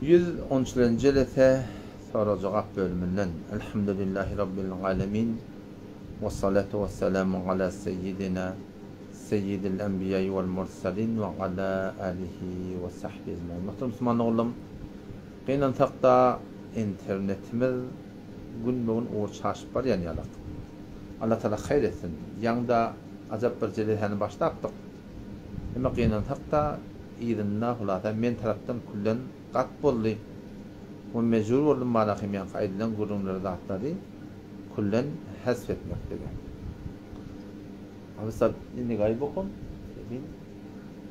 113. lete soru cevap bölümünden Elhamdülillahi Rabbil alemin ve salatu ve selamu ala seyyidina seyyidil enbiya'i vel mursalin ve ala alihi ve sahbihi ecmaîn. Muhterem Müslüman oğlum, qeynan taqta internetimiz gün bugün uğurçaşıp var yani yalak. Allah Teala hayır etsin. Yanda acaba bir celihani başlattık. Ama qeynan taqta idinna hulata men taraftan kullan qat boldy. O mecbur boldum malahim yan qaydilen gurunları dağıtları kullan hasf etmek dedi. Avsab inni gayb okun.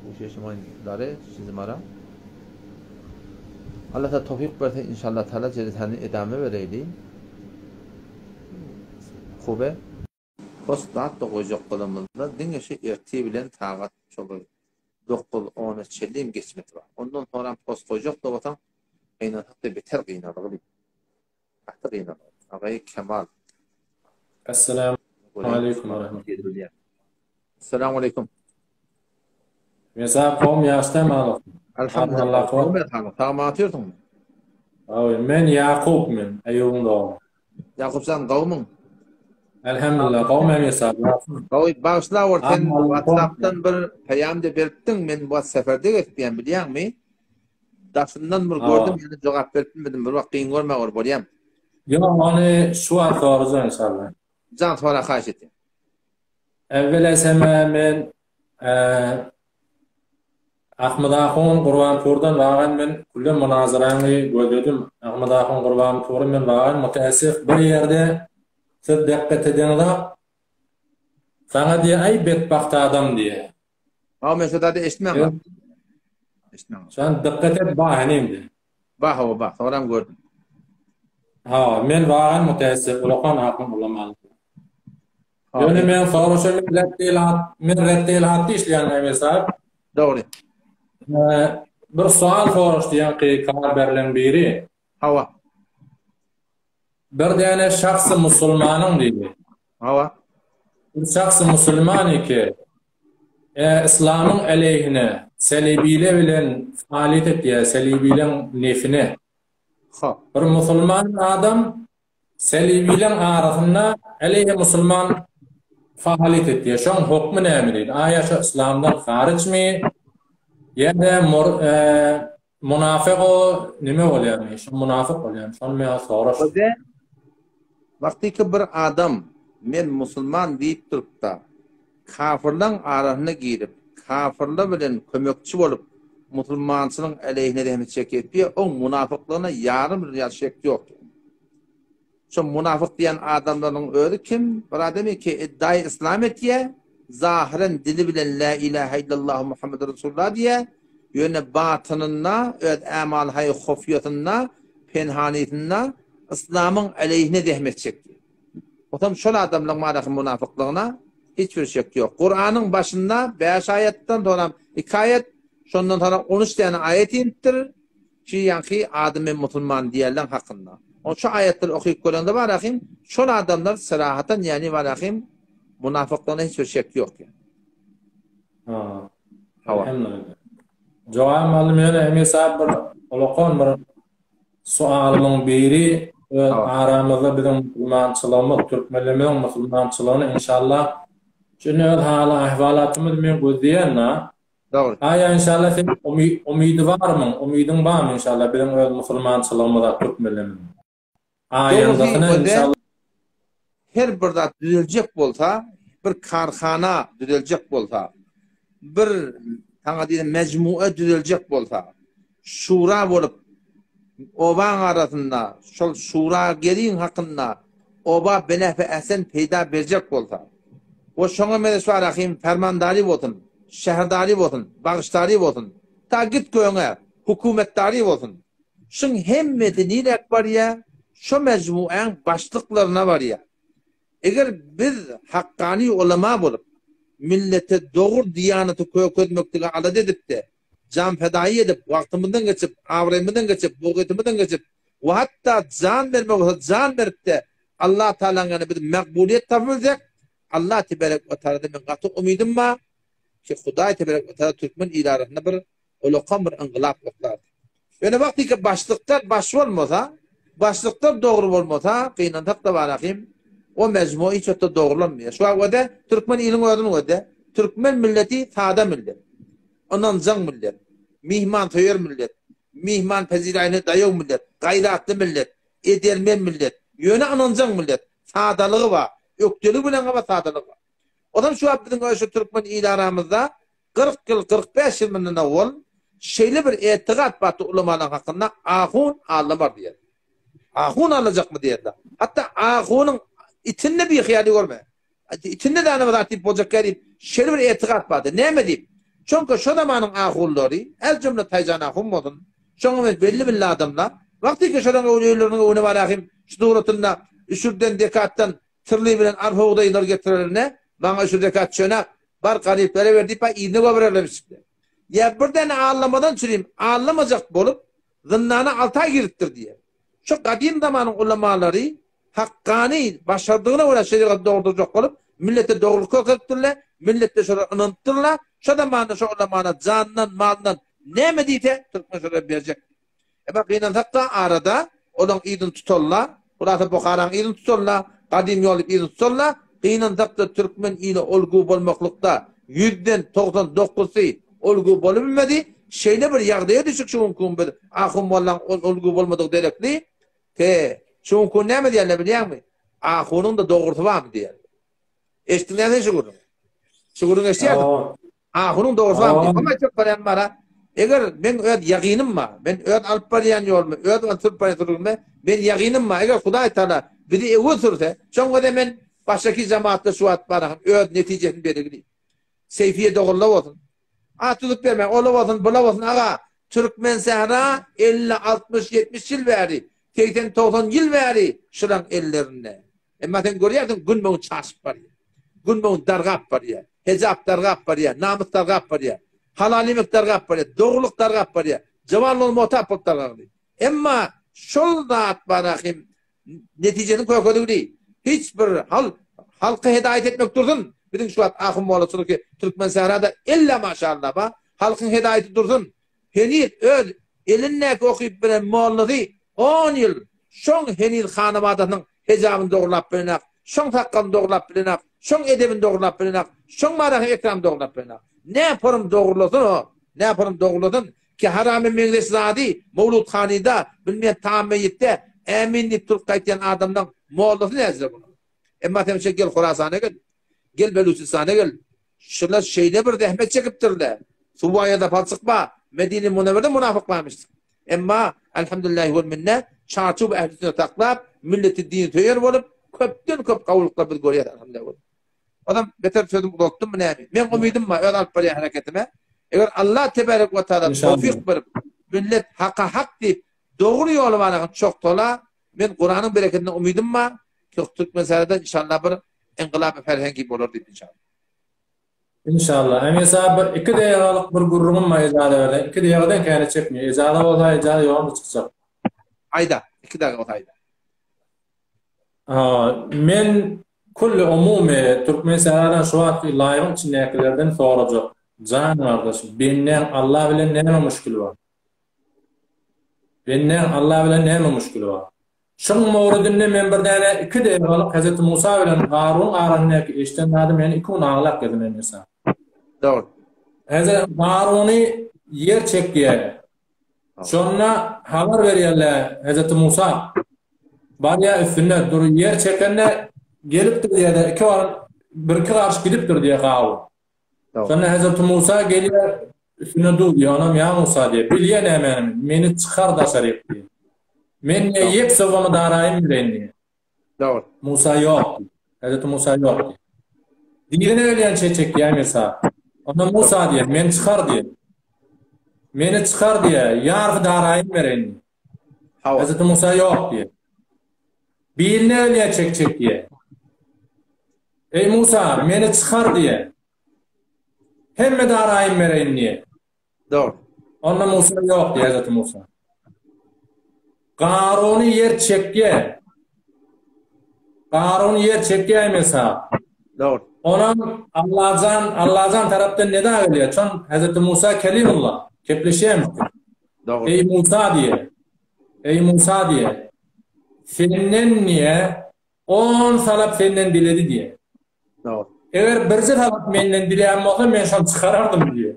Bu şeşmanları sizmara. Allah da tevfik verse inşallah Teala celihani edame vereyli. Xobe. Postdat da qoyacaq qılımızda dinge şey erti bilen taqat çolur. 9-10 çellim geçmeti var. Ondan sonra post koyacak da vatan qiynatıqda beter qiynadığı bir. Hatta qiynadığı. Ağay Kemal. Esselamu aleyküm ve rahmetullah. Esselamu aleyküm. Mesela kavm yaşta mı? Elhamdülillah. Kavm ethanı. Sağma atıyordun mu? Men Yakup men. Eyyubun doğum. Yakup sen kavmun. Elhamdülillah. Kavm mesela. Kavy bağışla orten WhatsApp'tan bir peyam de beriptin men bu seferde geçdiyen bilýän mi? Daşından bir gördüm yani cevap beripmedim bir wagt kıyın görme or bolyam. Yo onu şu an soracağım inşallah. Can sonra haýyş etdim. Evvel sema men Ahmad Ahun Qurbanpurdan bağan men kulle münazarany gördüm. Ahmad Ahun Qurbanpurdan men bağan mutaessif bir yerde siz dikkat ediniz. Sana diye ay bedbaht adam diye. Ha mesela da eşitmem. Eşitmem. Sen dikkat et bahanem de. Bah, sonram gördüm. Ha, men bağan mutaessif ulaqan aqım ulamalı. Yani men soruşum reddeylat işleyen mesela. Doğru. Bir sual soruşdu yani kaberlen biri. Hava. Bir tane şahsı Müslümanın dedi. Hava. Bir şahsı Müslüman ki İslam'ın aleyhine selibiyle bilen faaliyet ettiği selibiyle nefine. Bir Müslüman adam selibiyle arasında aleyhe Müslüman faaliyet ettiği. Şu an hukmu ne mi? Ayşe İslam'dan hariç mi? Ya da münafık o nime oluyor? Şu münafık oluyor. Şu an me soruş. Vaktiki bir adam men Müslüman deyip durup da kafirlan arasına girip kafirla bilen kömekçi bolup Müslümansının aleyhine demet çekip o münafıklığına yarım riyal şek yok. Şu münafık diyen adamların özü kim? Bir adamı ki iddia İslamiyetiye zahiren dili bilen la ilahe illallah Muhammed Resulullah diye yöne batınına amal hay hufiyatına penhaniyetine İslam'ın aleyhine dehmet çekti. O tam şöyle adamların maalesef münafıklığına hiçbir şey yok. Kur'an'ın başında 5 ayetten sonra 2 ayet, şundan sonra 13 tane ayet indir ki yani adamın Müslüman diyenler hakkında. O şu ayetleri okuyup görende var rahim, şöyle adamlar sırahaten yani var rahim münafıklığına hiçbir şey yok yani. Ha. Elhamdülillah. Cevap aldım yani mesela bir ulaqan bir sualımın biri aramızda bizim Müslümançılığımız, Türkmenlerin Müslümançılığını inşallah çünkü hala ahvalatımız men gözleyenna. Doğru. Aya inşallah sen umidi var mı? Umidin var mı inşallah bizim Müslümançılığımızda Türkmenlerin? Ayandakını inşallah her bir zat düzelecek bolsa, bir karxana düzelecek bolsa, bir taňa diýen mecmua düzelecek bolsa, şura bolup oban arasında, şol şura gelin hakkında oba benefe esen peyda berjek bolsa, o şoňa mene rahim fermandary bolsun, şäherdary bolsun, bagışdary bolsun, ta git göňe hukumetdary bolsun. Şun hemmeti nilek bar ya, şu mecmuaň başlyklaryna bar ya. Eger biz haqqani ulama bolup millete doğru diyaneti köketmekdige alat edip de can fedai edip wagtymyzdan geçip, awrymyzdan geçip, boğetimizden geçip we hatta can bermek can berip de Allah Taala'nın bir makbuliyet tapylacak. Allah tebarek ve teala men gaty umidim ba ki Hudaý tebarek ve teala Türkmen ilaryna bir ulaqan bir inqilab gotlar. Öne vakti ki başlıklar baş olmasa, başlıklar doğru olmasa, kıynandak da barakim, o mecmu hiç öte doğrulanmıyor. Şu an öde, Türkmen ilin öde, Türkmen milleti sade millet. Ondan zang millet, mihman töyür millet, mihman pezirayını dayav millet, gayratlı millet, edelmen millet, yöne ananzang millet, sadalığı var, öktülü bilen ama sadalığı var. Odan şu abdinin şu Türkmen il aramızda 40 yıl, 45 yıl menden avval şeyli bir etiqat batı ulamaların hakkında ahun ağlamar diye. Ahun alacak mı diye. Hatta ahunun içinde bir hiyali görme. İçinde de anamız atip olacak gelip şeyli bir etiqat batı. Ne mi diyeyim? Çünkü şu zamanın ahulları el cümle taycan ahun modun. Şunu belli belli adamlar. Vakti ki şuradan öğleylerine öğne var ahim. Şu doğrultunda üşürden dekattan tırlı bilen arpa udaylar getirirlerine bana şu dekat çöne bar kaliplere verdi pa iğne göberlemişler. Ya birden ağlamadan süreyim. Ağlamayacak bolup zınnana alta girittir diye. Şu kadim zamanın ulamaları hakkani başardığına göre şeriat doğurduracak olup millete doğruluk kırtırlar, millete şöyle ınıntırlar. Şu zamanı şu ulamana canından malından ne medite Türkmen şöyle verecek. Bak yine hatta arada onun idin tutarlar. Burası Bukhara'nın idin tutarlar. Kadim yolu idin tutarlar. Kıyınan takta Türkmen ile olgu bolmaklıkta %99'u olgu bolabilmedi. Şeyle bir yağdaya düşük şu mümkün bir ahım olan olgu bolmadık derekli. Şu mümkün ne mi diyorlar biliyor musun? Ahunun da doğrusu var mı diyor. Eştinden ne şukurun? Şukurun eştiği ahunun doğrusu var mı diyor. Ama çok parayan var ha. Eğer ben öyle yakinim var. Ben öyle alıp parayan yol mu? Öyle alıp parayan durur mu? Ben yakinim var. Eğer Huday Teala biri evi sürse. Çünkü de ben baştaki cemaatle suat barahım. Öyle neticesini belirleyeyim. Seyfiye doğrula olsun. Atılıp verme. Ola olsun, bula olsun. Ağa, Türkmen Sahra 50, 60, 70 yıl veri. 80, 90 yıl veri. Şuran ellerine. Ama sen görüyorsun gün boyu çarşıp var ya. Gün boyu dargap var ya. Hecap dargap var ya. Namus dargap var ya. Halalimik dargap var ya. Doğruluk dargap var ya. Cevallı muhtap dargap var ya. Ama şol dağıt barahim neticenin koyduğu değil. Hiçbir halkı hidayet etmek dursun. Bizim şu an ahım olasılık ki Türkmen Sahra'da illa maşallah ba. Halkın hidayeti dursun. Henil öl elinle okuyup bilen muallızı 10 yıl şon henil hanımadının hecabını doğrulap bilenak, şon takkanı doğrulap bilenak, şon edebini doğrulap bilenak, şon marahı ekram doğrulap bilenak. Ne yaparım doğrulasın o? Ne yaparım doğrulasın? Ki Harami Mengleşzadi Mevlud Hani'da bilmeyen tameyitte eminlik Türk kayıtlayan adamdan muallızı nezle bunu. Emma temşe gel Khurasan'a gel. Gel Beluchistan'a gel. Şunlar şeyde bir zahmet çekiptirler. Subaya'da palsıkma. Medine-i Münevver'de münafıklanmıştık. Emma elhamdülillahi vel minne çarçub ehlisine taklap milleti din töyür olup köpten köp kavulukla bir görüyor elhamdülillah. Adam beter sözüm uzattum mu ne? Ben umidim var öyle alıp böyle hareketime. Eğer Allah tebarek ve teala tevfik verip millet hakka hak deyip doğru yolu var çok tola ben Kur'an'ın bereketinden umidim var. Türk meselede inşallah bir inkılap ferhengi olur deyip inşallah. İnşallah. Mesela 2 dakiqalık bir gurrumum var icazə verdi. 2 dakiqadan kayna çekmiyor. İcazə olsa icazə yoğun çıkacak. Ayda. 2 dakika o ayda. Men kulli umumi Türkmen sahradan şu an layığın içindekilerden soracak. Can kardeşim, benden Allah bilen neme müşkülü var? Benden Allah bilen neme müşkülü var? Şun mawrudinde men bir däne 2 dakiqalyk Hazreti Musa bilen Harun arasyndaky eşden adam meni 2 ağlak dedim mesela. Doğru. Hazreti Harun'u yer çekdiye. Şonna haber berýärler Hazreti Musa. Barya üstünde dur yer çekende gelipdir diye 2 var bir karşı gidipdir diye gawy. Şonna Hazreti Musa gelýär üstüne dur diye anam ya Musa diye. Bilýän meni çıkar da şerif diye. Men yep savamı darayım bilendi. Doğru. Musa yok. Hazreti Musa yok. Diğerine öyle çekecek ya mesela. Ona Musa diye, men çıkar diye. Meni çıkar diye, yargı darayım verendi. Hazreti Musa yok diye. Birine öyle çekecek diye. Ey Musa, meni çıkar diye. Hemme darayım verendi diye. Doğru. Ona Musa yok diye Hazreti Musa. Qarunu yer çekge. Qarunu yer çekge mesela. Doğru. Onun Allah'tan taraftan ne daha öyle? Çon Hazreti Musa Kelimullah kepleşemişti. Doğru. Ey Musa diye. Senden niye 10 salap senden diledi diye. Doğru. Eğer bir salap menden dileyen olsa men şonu çıkarardım diye.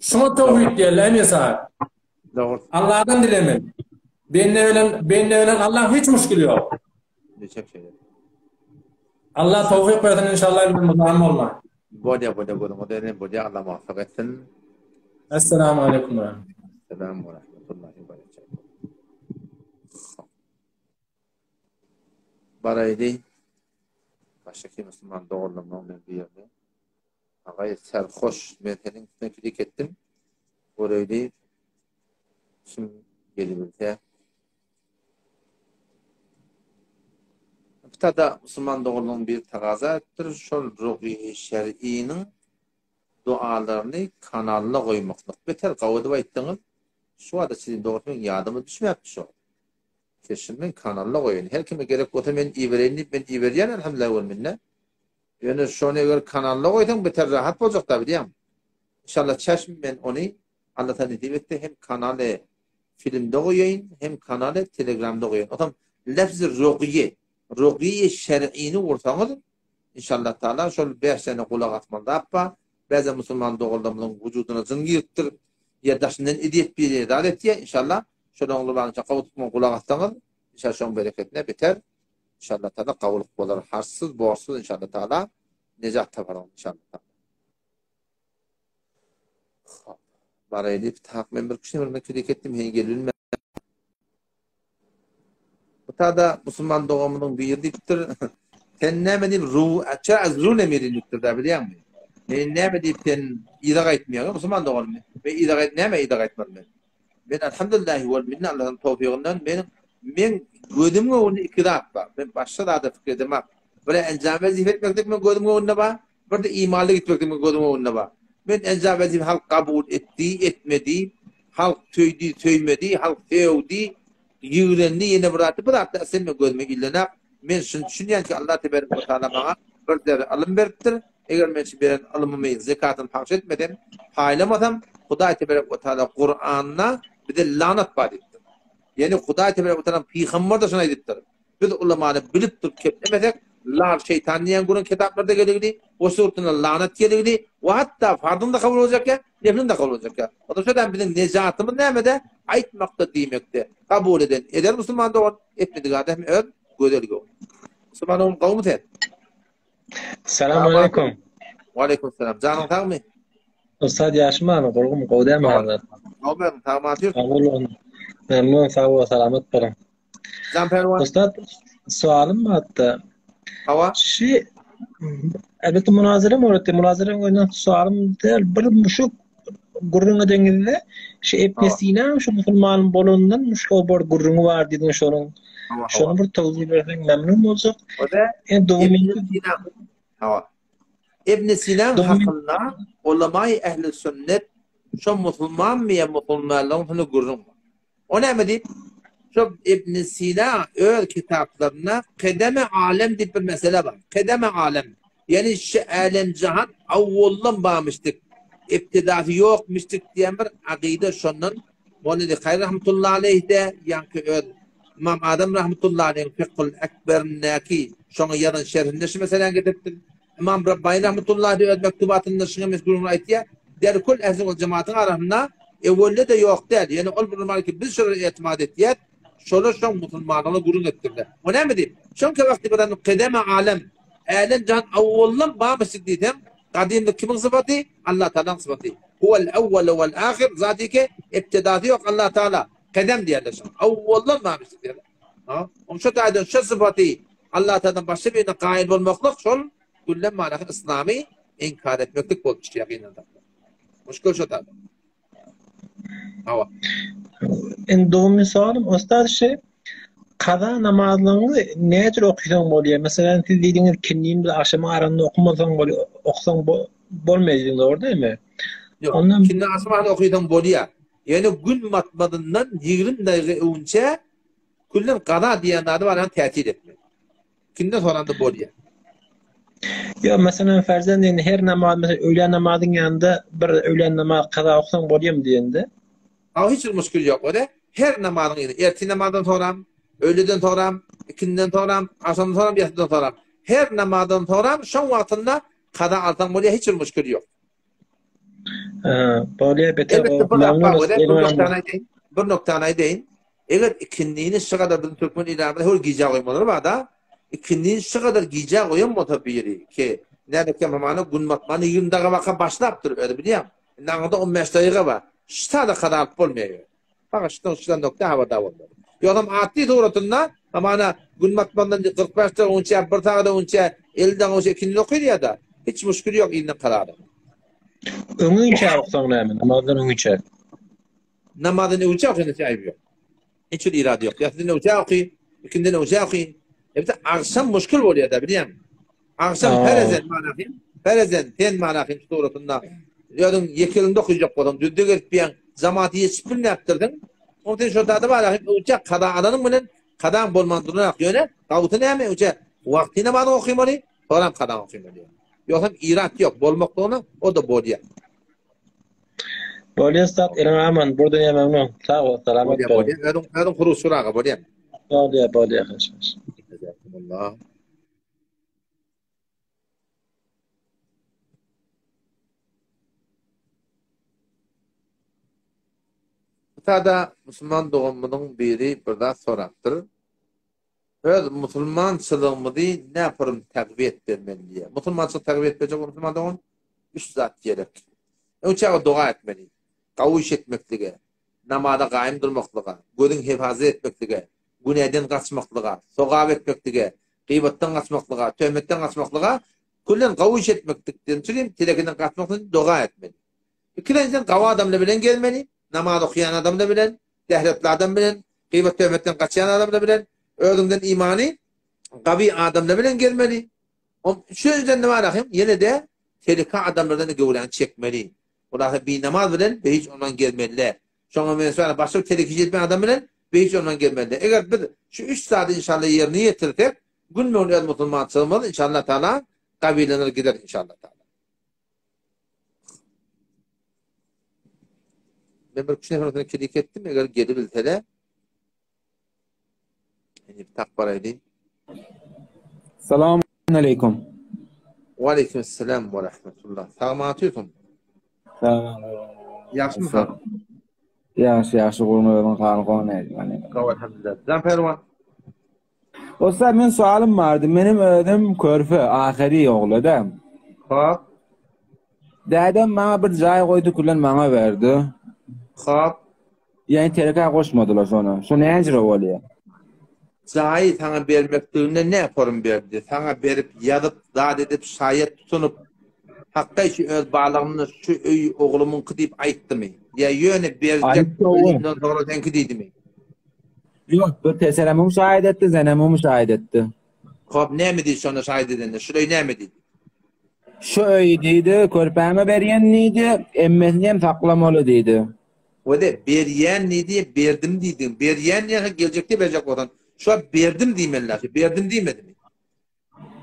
Şuna tevhid diyelim mesela. Doğru. Allah'tan dilemen. Benimle ölen Allah hiç müşkül yok. Neçek şeyler. Allah tevfik versin inşallah bir muzahim olma. Bodya Allah muvaffak etsin. Esselamu aleyküm. Selamun ve rahmetullahi ve berekatuhu. Baraydi baştaki Müslüman doğrulamanın bir yerde. Gayet serhoş metenin üstüne filik ettim. Oraydı şimdi gelimizde. Tada Müslüman doğrulamanın bir taqaza ettir. Şol ruhi şer'inin dualarını kanalına koymaklık. Beter qavadu aytdınız. Şu anda sizin doğrulamanın yadımı düşmeyaptı şu. Keşimin kanalına koyun. Her kime gerek olsa ben ivereyim elhamdülillah vel minne. Yani şunu eğer kanalına koydum beter rahat olacak tabi diyeyim. İnşallah çeşmin ben onu Allah'tan edibette hem kanalı filmde koyayım hem kanalı telegramda koyayım. Otam lafz-ı rukiye şer'ini ortağıdır. İnşallah Teala şöyle 5 sene kulak atmalı yapma. Bazı Müslüman doğrulamının vücuduna zıngı yıktır. Yerdaşından ediyet bir edalet diye inşallah şöyle oğullarınca kavutma kulak atsanız inşallah şunun bereketine biter. İnşallah Teala kavuluk olur. Harsız, boğarsız inşallah Teala necat taparım inşallah Teala. Baraylı takmen bir kişinin örnek filik ettim. Hengelülme. Bu tada Müslüman doğumunun bir yerdiktir. Sen ne medip ruh azrun emirinliktir da biliyor musun? Ne medip sen idare etmiyor. Müslüman doğum ve idare etmem. Ben elhamdülillah vel minne Allah'ın tevfikinden ben gözümün önünde ikrar var. Ben başta da fikir edemem. Böyle enzam vazife etmekte ben gözümün önünde var. Böyle imanlı gitmekte ben gözümün önünde var. Ben enzam vazife halk kabul etti, etmedi. Halk tüydü, tüymedi. Halk sevdi. Yüreğini yine bıraktı. Sen mi gözüme illenip ben şunu düşünüyorum ki Allah tebarek ve teala bana bir de alım verdir. Eğer ben şimdi alımımı zekatını hak etmedim, paylamadım. Huda tebarek ve teala Kur'an'na bir de lanet var etti. Yani Huda tebarek ve teala peygamber de şuna ediptir. Biz ulemanı bilip tutup keplemesek lan şeytanliyen günün kitaplarda gelirdi. O surtuna lanet gelirdi. Ve hatta fardın da kabul olacak ya, neflin de kabul olacak ya. O da şöyle bizim necatımız neymede? Aytmakta demekte. Kabul eder Müslüman da o etmedi gadem öl gözel go. Müslüman olun kavmu sen. Selamun aleyküm. Ve aleyküm selam. Canın tağ mı? Ustad yaşma korkum qovda mı hazır? Kavmen tağ mı atıyor? Kabulun. Memnun sağ ol selamet olun. Can pervan. Ustad sualım var hatta. Hava. Elbette münazara oynayan sualım değil. Bir şu gurrunga denginde İbn Sina şu Müslüman bolundan şu bir gurrungu var dedin şunun. Şunu bir tavsiye versen memnun olacak. O da İbn Sina hakkında ulemay ehli sünnet şu Müslüman mı ya Müslümanların gurrungu. O ne mi deyip? Şu İbn Sina kitaplarına kedeme alem diye bir mesele var. Kedeme alem. Yani şu alem cihan avvallan bağmıştık. İptidası yokmuştuk diyen bir akide şundan. Bunu da Hayr rahmetullahi aleyh de yani İmam Adem rahmetullahi aleyh fiqhul ekbernaki şunu yarın şerhinde şu mesela getirdim. İmam Rabbani rahmetullahi aleyh mektubatında şunu mezgulun ayetiye der kul ehli cemaatin arasında evvelde de yok der. Yani ol bir ki biz şöyle itimat ettiğet şöyle şu Müslümanlara gurur ettirdi. O ne mi diyeyim? Çünkü vakti kadar kedeme alem can avvallan bağmıştık dedim. Kadimde kimin sıfatı? Allah Teala'nın sıfatı. Huvel evvel vel ahir zati ki ibtidatı yok Allah Teala. Kedem diyorlar. Avvallan bağmıştık diyorlar. Onun şu taydın şu sıfatı Allah Teala'nın başka birine kail olmaklık şol kullen manakı İslami inkar etmeklik olmuş yakinen. Muşkul şu taydın. Hava. En doğum sualım ustad kaza namazlarını ne tür okuysan oluyor? Mesela siz dediğiniz kinliğin bir akşama aranda okumasan oluyor, okusan bolmayacağınız orada değil mi? Yok, ondan kinli asma'da okuysan oluyor. Yani gün matmadından 20 dakika önce kullen kaza diyenler var yani tehdit etmiyor. Kinli sonra da oluyor. Ya mesela ferzen her namaz, mesela öğlen namazın yanında bir öğlen namaz kaza okusan oluyor mu diyende? Ama hiç müşkül yok öyle. Her namazın erti namazdan sonra, öğleden sonra, ikinden sonra, akşamdan sonra, yatsıdan sonra. Her namazdan sonra şu vaktinde kada altan buraya hiç müşkül yok. Böyle bete Elbette bir memnun akba olsun. öyle. Bir noktanay deyin. Eğer ikinliğini şu kadar bir Türkmen ilamında hor giyeceği koymaları var da ikinliğini şu kadar giyeceği koyun motabiri ki nerede ki mamana günmatmanı 20 dakika vaka başlaptır öyle biliyorum. Nağda 15 dakika var. Şta da kadar olmuyor. Bak şu nokta havada oldu. Yolum atli doğrultusunda mamana günmatmandan 45 dakika onça bir tane onça 50 dakika onça ikinli okuyor ya da hiç müşkül yok ilin kararı. Ömün çağırıp sonra hemen. Namazdan ömün çağırıp. Namazın uçağı kendisi ayıp yok. Hiç irade yok. Yatsın uçağı okuyor. İkindin uçağı okuyor. Evet, akşam müşkül oluyor da biliyorum. Akşam perezen ten manakim doğrultusunda. Yadın yekilinde okuyacak olan. Düzdü gelip cemaati yetişpirini yaptırdın. Onun için şu tadı var. Uçak kada alanın bunun kadam bolmandığını akıyor. Kavutun hemen uçağı. Vaktine bana okuyayım onu. Sonra kadam okuyayım onu. Yoksa irade yok. Bolmakta o da boluyor. Böyle stat elin aman. Burada ya memnun. Sağ ol. Selamet olun. Kadın kuru surağı boluyor. Böyle arkadaşlar. Allah. Tada Müslüman doğumunun biri burada soraktır. Öz Müslümançılığımızı ne yaparım takviye etmeliye? Müslümançılık takviye etmeyecek Müslüman doğum? Üç zat gerek. Önce dua etmeli. Kavuş etmekliğe. Namada kaim durmaklığa. Gözün hifazı etmekliğe. Güneyden kaçmaklığa. Soğab etmekliğe. Gıybetten kaçmaklığa. Töhmetten kaçmaklığa. Kullen kavuş etmeklikten söyleyeyim. Tilekinden kaçmaklığa dua etmeli. İkinciden kavu adamla bilen gelmeli. Namaz okuyan adamla bilen. Dehletli adam bilen. Gıybet töhmetten kaçayan adamla bilen. Özünden imani. Kavi adamla bilen gelmeli. Şu yüzden ne var rahim? Yine de tehlike adamlardan gövlen çekmeli. Orada bir namaz bilen ve hiç ondan gelmeliler. Şu an mesela başka bir tehlikeci etmeyen adam bilen ve hiç ondan gelmeliler. Eğer bir şu 3 saat inşallah yerini yetirirsek gün mü oluyor Müslüman sığınmalı inşallah Teala kabilenir gider inşallah Teala. Ben bir kişinin efendim kedik ettim. Eğer geri bilsele bir takbaraydı. Selamun aleyküm. Ve aleykümselam ve rahmetullah. Sağ atıyorsun. Yaxşı mı hanım? Yaxşı qurmalarını xalqon yani. Elhamdülillah. Zanpervan. Osa men sualım vardı. Benim ödüm körfe ahiri oğladı. Xo'p. Dadam bana bir joy qo'ydi, kullan bana verdi. Xo'p. Yani tereka qo'shmadilar sonra. Şu ne ajra oluyor? Joy sana bermekliğine ne yaparım berdi? Sana berip yazıp zat edip şayet tutunup hakka şu öz bağlamını şu öy oğlumun kıdip ayıttı mı? Ya yöne berecek ölümden sonra sen kıdiydi mi? Yok, bir teselemim şahit etti, zenemim şahit etti. Xo'p, ne mi deydi sonra şahit edende? Şurayı ne mi deydi? Şu öy deydi, körpeme beryen neydi, emmesini hem saklamalı deydi. O da beriyen neydi? Berdim deydin. Beriyen ne gelecekti verecek oradan. Şu an berdim diymenler. Berdim demedi mi?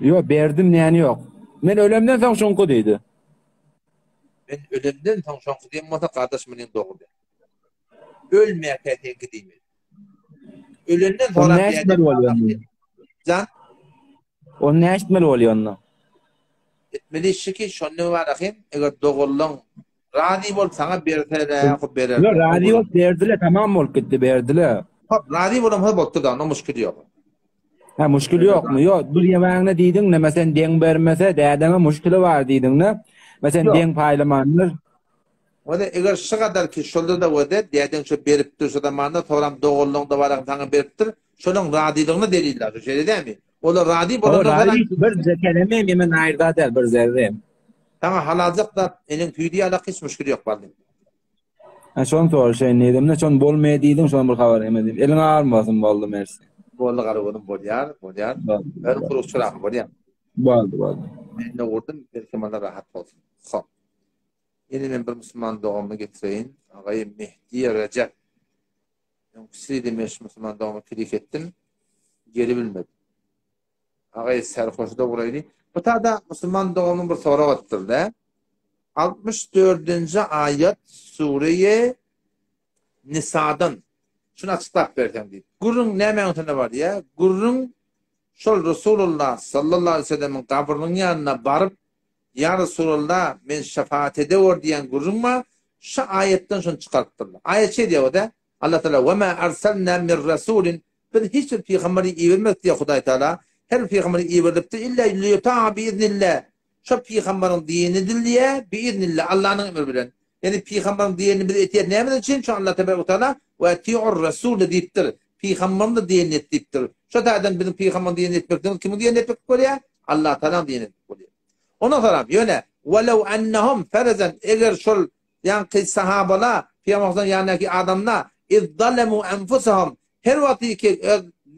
Yok, berdim yani yok. Men ölümden sonra şunku deydi. Ben ölümden sonra şunku diyeyim. Mata kardeşimin doğru de. Ölmeye petenki değil mi? Ölümden sonra O ne eşitmeli oluyor onunla? Can? O ne eşitmeli oluyor onunla? Etmeli işi ki şunu var akıyım. Eğer doğrulan radyo bol sana berseler. Yok, radyo berdiler, tamam olup gitti, berdiler. Radyo bolum hep bottu da ona müşkül yok. Ha, müşkül yok mu? Yok, bir yemeğine deydin ne mesela den vermese derdine müşkülü var deydin ne? Mesela den paylamanlar. O da eğer şu kadar ki şolda da o da derdin şu berip dursa da manda toram doğrulan da var sana beriptir. Şunun radyoluğunu deliller. Şey değil mi? O da radyo bolum da radyo bir kelime yemen ayrıda der bir zerre. Sana halacak da elin tüydiği alak hiç müşkül yok vardı. Ha, şon doğru şey neydim ne şon bolmaya deydin şon bir haber yemedim. Elin ağırmasın vallahi mersi. Bollu qarıvının bolyar. Ben kuruşçuram bolyar. Boldu. Ben de vurdum, belki bana rahat olsun. Xo'p. Yeni men bir Müslüman doğumunu getireyim. Ağay Mehdi Recep. Önkisi demiş Müslüman doğumu kilik ettim. Geri bilmedim. Ağay serhoşda buraydı. Bu da Müslüman doğumunun bir soru attırdı. 64. ayet Suriye Nisa'dan şunu açıklap berken deyip. Gurrun ne mevntine var ya? Gurrun şol Resulullah sallallahu aleyhi ve sellem'in kabrının yanına barıp ya Resulullah men şefaat ediyor diyen gurrun ma şu ayetten şunu çıkarttırlar. Ayet şey diyor da Allah Teala ve ma arsalna min rasulin bir hiçbir peygamberi iyi vermez diye Huday Teala her peygamberi iyi veripti illa liyuta'a biiznillah. Şu peygamberin dini dilliye biiznillah Allah'ın emri bilen. Yani peygamberin dinini bir etiyet ne için? Şu Allah Teala ve eti'ur rasul deyiptir. Peygamberin de dinini etiptir. Şu da bizim peygamberin dinini etmekten kimin dinini etmek oluyor? Allah Teala'nın dinini etmek oluyor. Ona sonra yöne velev ennehum ferezen eğer şol yani sahabala peygamberin yanındaki adamlar izzalemu enfusahum her vakti ki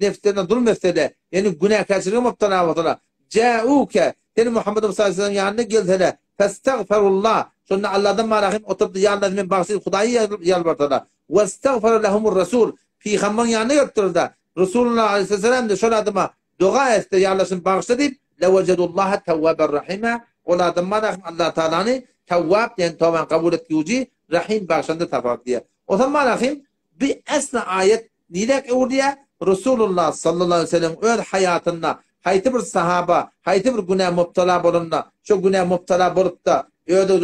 nefslerine zulmetsede yani günahkarlığa müptela oldular. Ca'uke yani Muhammed sallallahu aleyhi ve sellem yanına geldiler. Festagfirullah. Sonra Allah'tan marahim oturdu yanına min bahsi Hudayı yalvardılar. Ve estağfar lehumur Resul. Peygamberin yanına götürdüler. Resulullah aleyhisselam de şöyle adıma dua etse yarlasın bağışla deyip levecedullaha tevvaber rahime. Ola adım marahim Allah Teala'nı tevvab yani tövben kabul etkiyoci rahim bağışlandı tafak diye. O zaman marahim bir esna ayet nilek diye Resulullah sallallahu aleyhi ve sellem öz hayatında hayti bir sahaba, hayti bir günah müptela bolunda, şu günah müptela bolup da öde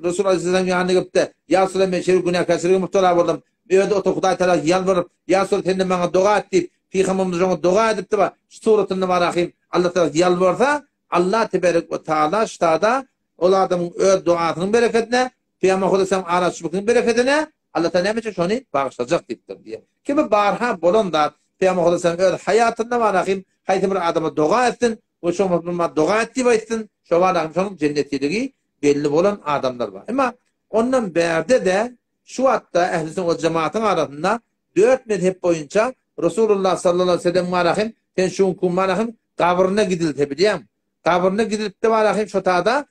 Resul Aleyhisselam yanına gidip de ya Resulallah men şer günahkarlığa müptela boldum. Öde oto Huday Teala yalvarıp ya Resulallah sen de bana dua et deyip Peygamberimiz ona dua edip de şu suretinde marahim Allah Teala yalvarsa Allah tebarek ve Teala ştada o adamın öz duasının bereketine Peygamber Aleyhisselam araştırmasının bereketine Allah Teala ne için şunu bağışlayacak deyiptir diye. Kimi barha bolonda Peygamber Aleyhisselam öz hayatında marahim hayti bir adama dua etsin ve şu mutluma dua etti ve etsin şu marahim şunun cennetiliği belli olan adamlar var. Ama ondan berde de şu hatta ehl-i sünnet ve cemaatin arasında 4 mezhep boyunca Resulullah sallallahu aleyhi ve sellem marahim sen şu marahim kabrına gidildi bileyim. Kabrına gidilip de marahim şu tada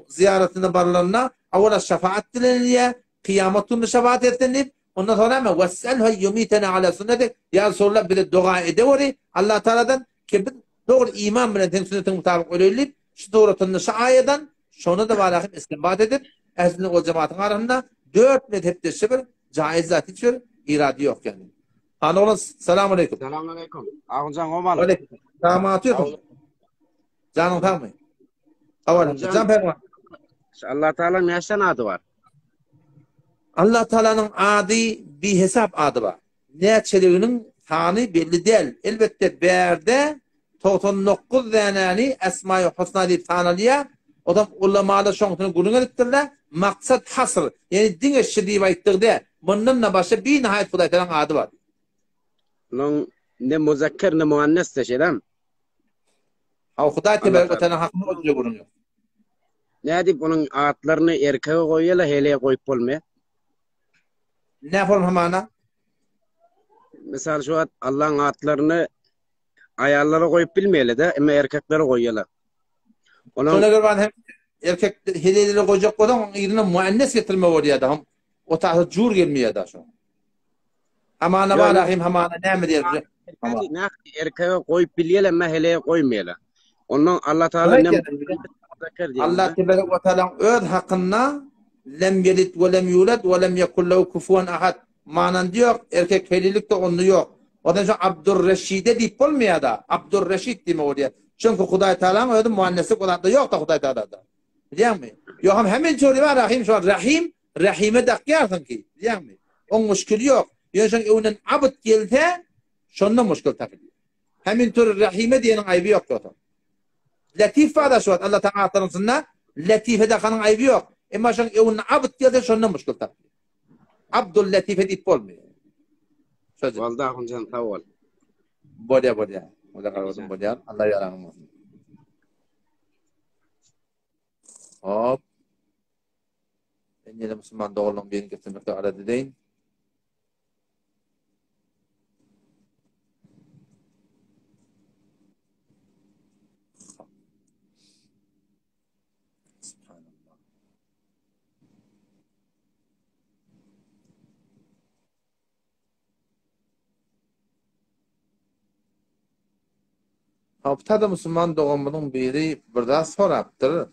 ziyaretine barlarına avvala şefaat dileniyor. Kıyametinde şefaat ettinip ondan sonra ama vesselhu yumitena ala sünnetik ya Resulullah bir dua ediyor Allah Teala'dan ki doğru iman bilen sünnetin mutabık öyleyip şu doğrultusunda şu ayeten şunu da varahim istinbat edip ehl-i o cemaatin arasında 4 mezhepte şibir caiz zat hiçbir iradi yok yani. Anoğlu selamun aleyküm. Selamun aleyküm. Ahuncan Omal. Aleyküm. Tamam atıyorsun. Canım tamam. Havalı. Can pekman. Allah Teala'nın yaştan adı var. Allah Teala'nın adı bir hesap adı var. Neçeliğinin tanı belli değil. Elbette berde 99 deneni Esma-i Husna deyip tanılıya o da ulamalar şontunu guruna ettirler. Maksat hasr. Yani din eşi deyip ayıttırdı. Bundan da başka bir nihayet Huday Teala'nın adı var. Bunun ne muzakker ne muannes de şeyden. Huday Teala'nın hakkında olunca gurunuyor. Ne deyip bunun adlarını erkeğe koyuyla heleye koyup olmaya? Ne yapalım hamana? Mesela şu an Allah'ın adlarını ayarlara koyup bilmeyelim de ama erkeklere koyuyorlar. Sonra göre ben hem erkek heleleri koyacak olan yerine muannes getirme var ya da o tarz cur gelmiyor da şu. Hamana var rahim hamana ne mi diyor? Ne erkeğe koyup bileyelim ama heleye koymayalım. Ondan Allah Teala ne Allah Tebarek ve Teala öz hakkında lem yelid ve lem yulad ve lem yekul lehu kufuven ahad. Manan diyor erkek helilik de onu yok. Ondan sonra Abdurreşid'e deyip olmuyor da. Abdurreşid deme oraya. Çünkü Huday Teala'nın öyle muanneslik olan da yok da Huday Teala'da. Biliyor musun? Yok hemen çoğu var Rahim şu an. Rahim'e dakikarsın ki. Biliyor musun? O müşkül yok. Yani çünkü onun abd geldi şundan müşkül takılıyor. Hemen tür Rahim'e diyenin ayıbı yok zaten. Latif var da şu an. Allah Teala tanısınlar. Latife de kanın ayıbı yok. Ama çünkü onun abd geldi şundan müşkül takılıyor. Abdul Latife deyip olmuyor. Vallahi hocam tavol. Bolya. O da kardeşim bolya. Allah yaranım olsun. Hop. Ben yine Müslüman doğruluğun birini getirmekte aradı değil. Haftada Müslüman doğumunun biri burada soraptır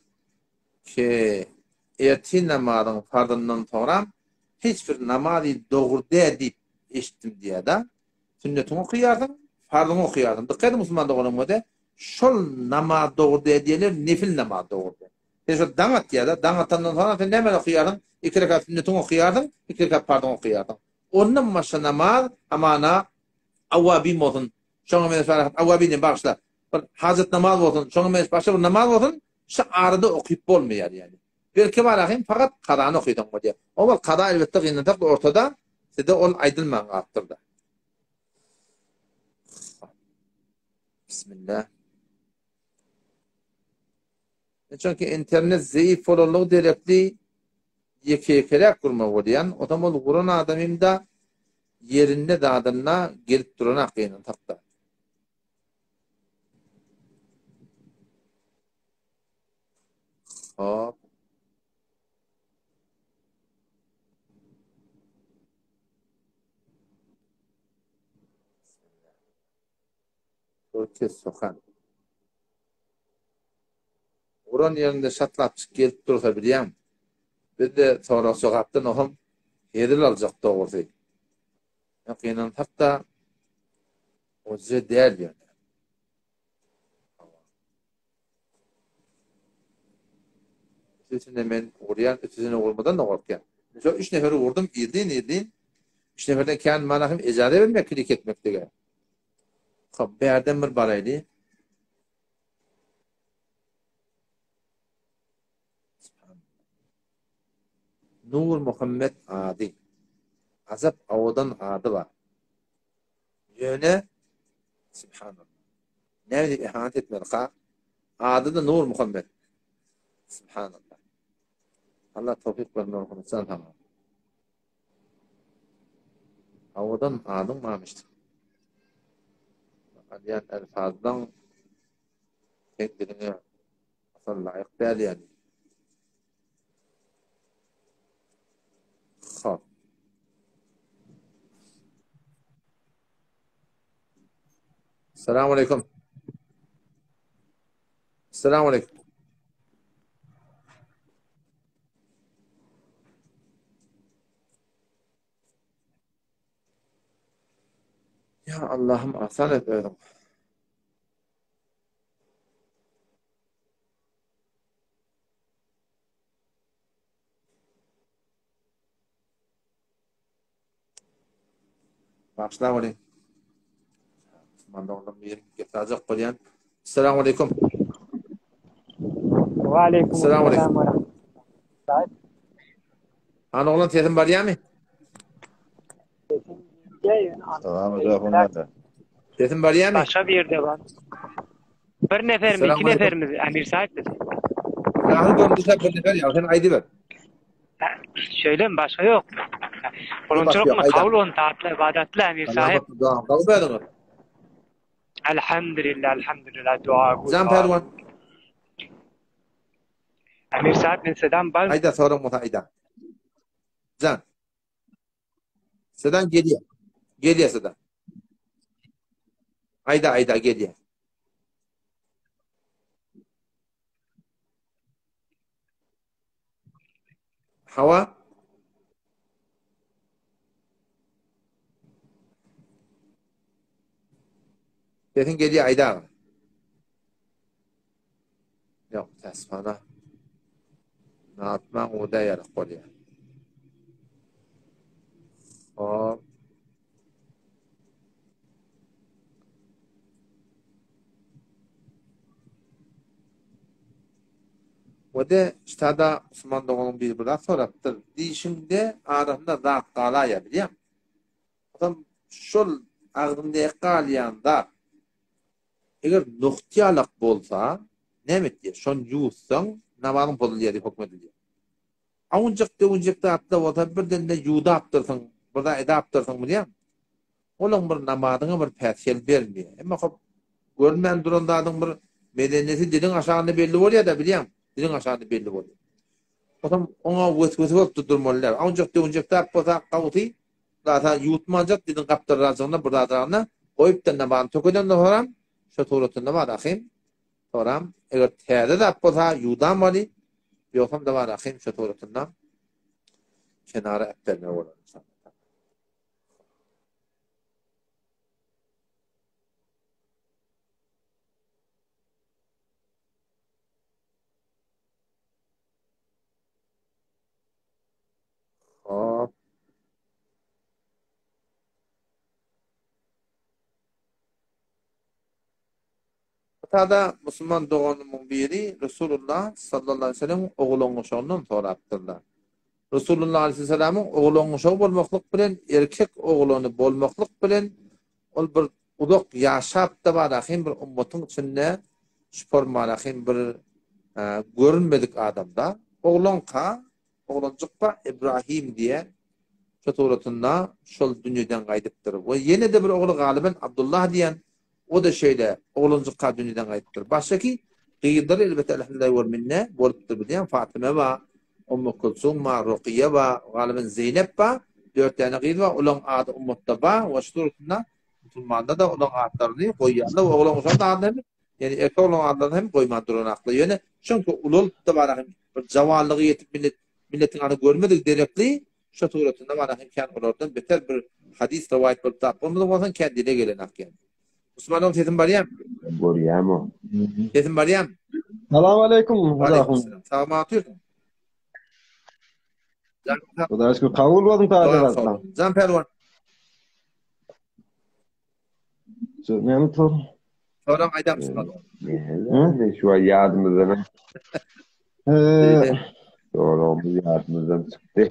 ki erti namazın fardından sonra hiçbir namazı doğru deyip eşittim diye de sünnetini okuyardın, farzını okuyardın. Dikkat edin Müslüman doğru de şol namaz doğru diyeler nefil namaz doğru. Şu dangat ya da dangatandan sonra sen hemen okuyardın. 2 rekat sünnetini okuyardın, 2 rekat farzını okuyardın. Onun başka namaz amana avvabin olsun. Şoňa men şeýle awwabine başla. Bir hazret namaz bolsun, şoňa men başla bir namaz bolsun, şu arada okuyup bolmaýar ýani. Belki barahim fakat qadany okuydan bolýar. O wagt qada elbetde gynyndak ortada, sizde ol aýdylmaň gatdyrda. Bismillah. Çünkü internet zayıf bolýanlygy derepli ýeke-ýekerek gurma bolýan, odam ol guran adamymda yerinde dağdığına gelip duran akıyının takta. Hop. Türkiye sokan. Uran yerinde şatlap çık gelip dursa bilýän. Bir de sonra sokaktan ohum hedil aljak doğrusu. Yakinen hatta o size değer yani. Ötesinde men uğrayan, ötesine olmadan da korkuyan. Mesela 3 neferi vurdum, irdin. 3 neferden kendi manahım ecade vermek, klik etmek diye. Berden bir baraylı. Nur Muhammed Adi. Azap avadan adı var. Yöne Subhanallah. Nerede ihanet etmedi ka? Adı da Nur Muhammed. Subhanallah. Allah tawfik ver Nur Muhammed. Tamam. Avadan adım varmıştı. Yani elfazdan kendine asal layık değil yani. Ha. Selamun aleyküm. Selamun aleyküm. Ya Allah'ım asan et öyle. Başla olayım. Mandağından bir getiracak koyan. Selamun aleyküm. Ve aleyküm selam ve rahmetullah. Ana oğlan tesin var ya mı? Tamam, tesin var ya mı? başka bir yerde var. Bir nefer mi, iki neferimiz Emir sahiptir. Ahı gördüyse bir nefer ya, sen aydı ver. Şöyle mi, başka yok. Kulunçuluk mu, kavlun, taatlı, ibadetli Emir sahip. Kavlu beydin. Elhamdülillah, dua. Zan pervan. Emir sahip ben sedan bal. Ayda sorun mu ayda. Zan. Sedan geliyor. Geliyor sedan. Ayda geliyor. Hava. Sesin geliyor ayda. Yok tasfana. Ne yapmam o da yarak oluyor. Hop. O da işte da Osman Doğan'ın bir bırak soraktır. Dişimde ağrımda zat kalaya biliyor musun? Adam şol ağrımda yakalıyanda eğer nuhtiyalak bolsa ne mi diye? Şon yuhsan namazın bozuluyor diye hükmediliyor. Avuncak da atla olsa birden de yuda aptırsın, burada eda aptırsın biliyor musun? Onun bir namazına bir pesel vermiyor. Ama görmeyen durumdadın bir medeniyeti dilin aşağında belli oluyor da biliyor musun? Dilin aşağıda belli oluyor. Otam ona vıt tutturmalılar. Avuncak da aptırsın kavuti, zaten yutmayacak dilin kaptıracağına burada adağına koyup da namazını tökeden de sonra şu tuğrutunda var akım. Sonra eğer teyde de aptırsın yudan vali yoksam da var akım şu tuğrutunda. kenara ettirme olur. Hop. Hatta Müslüman doğanın biri Resulullah sallallahu aleyhi ve sellem oğlunuşundan soraptırlar. Resulullah aleyhisselam'ın oğlunuşu bolmaklık bilen erkek oğlunu bolmaklık bilen ol bir uzak yaşap da barahim bir ummatın içinde spormalahim bir görünmedik adamda oğluncukpa İbrahim diye çatoratında şol dünyadan kaydıptır. Ve yine de bir oğlu galiben Abdullah diyen o da şeyle oğluncukka dünyadan kaydıptır. Başka ki gıyıdları elbette elhamdülillah ve minne boluptur diyen Fatıma ve Ummu Kulsum ve Rukiye ve galiben Zeynep ve 4 tane gıyıd ve olan adı ummatta ve şuturutunda Müslümanda da olan adlarını koyuyorlar ve oğlan olsa da adlarını yani erkek olan adlarını hem koymadır onu aklı. Yani çünkü ulup da var bir cavanlığı yetip milletin anı görmedik derekli şuturutunda var imkan olurdan beter bir hadis rivayet bulup tapılmadı olsan kendine gelen akyan. Müslümanım sesin Meryem. Meryem. Sesin Meryem. Selamun aleyküm. Aleykümselam. Sağ mı atıyorsun? Xudoga shukr, qabul bo'ldim ta'ziyatdan. Can Pervan. Meni to'g'ri. So'ram aytib Müslüman. Şu an yardımımızdan. So'ramız yardımımızdan çıktı.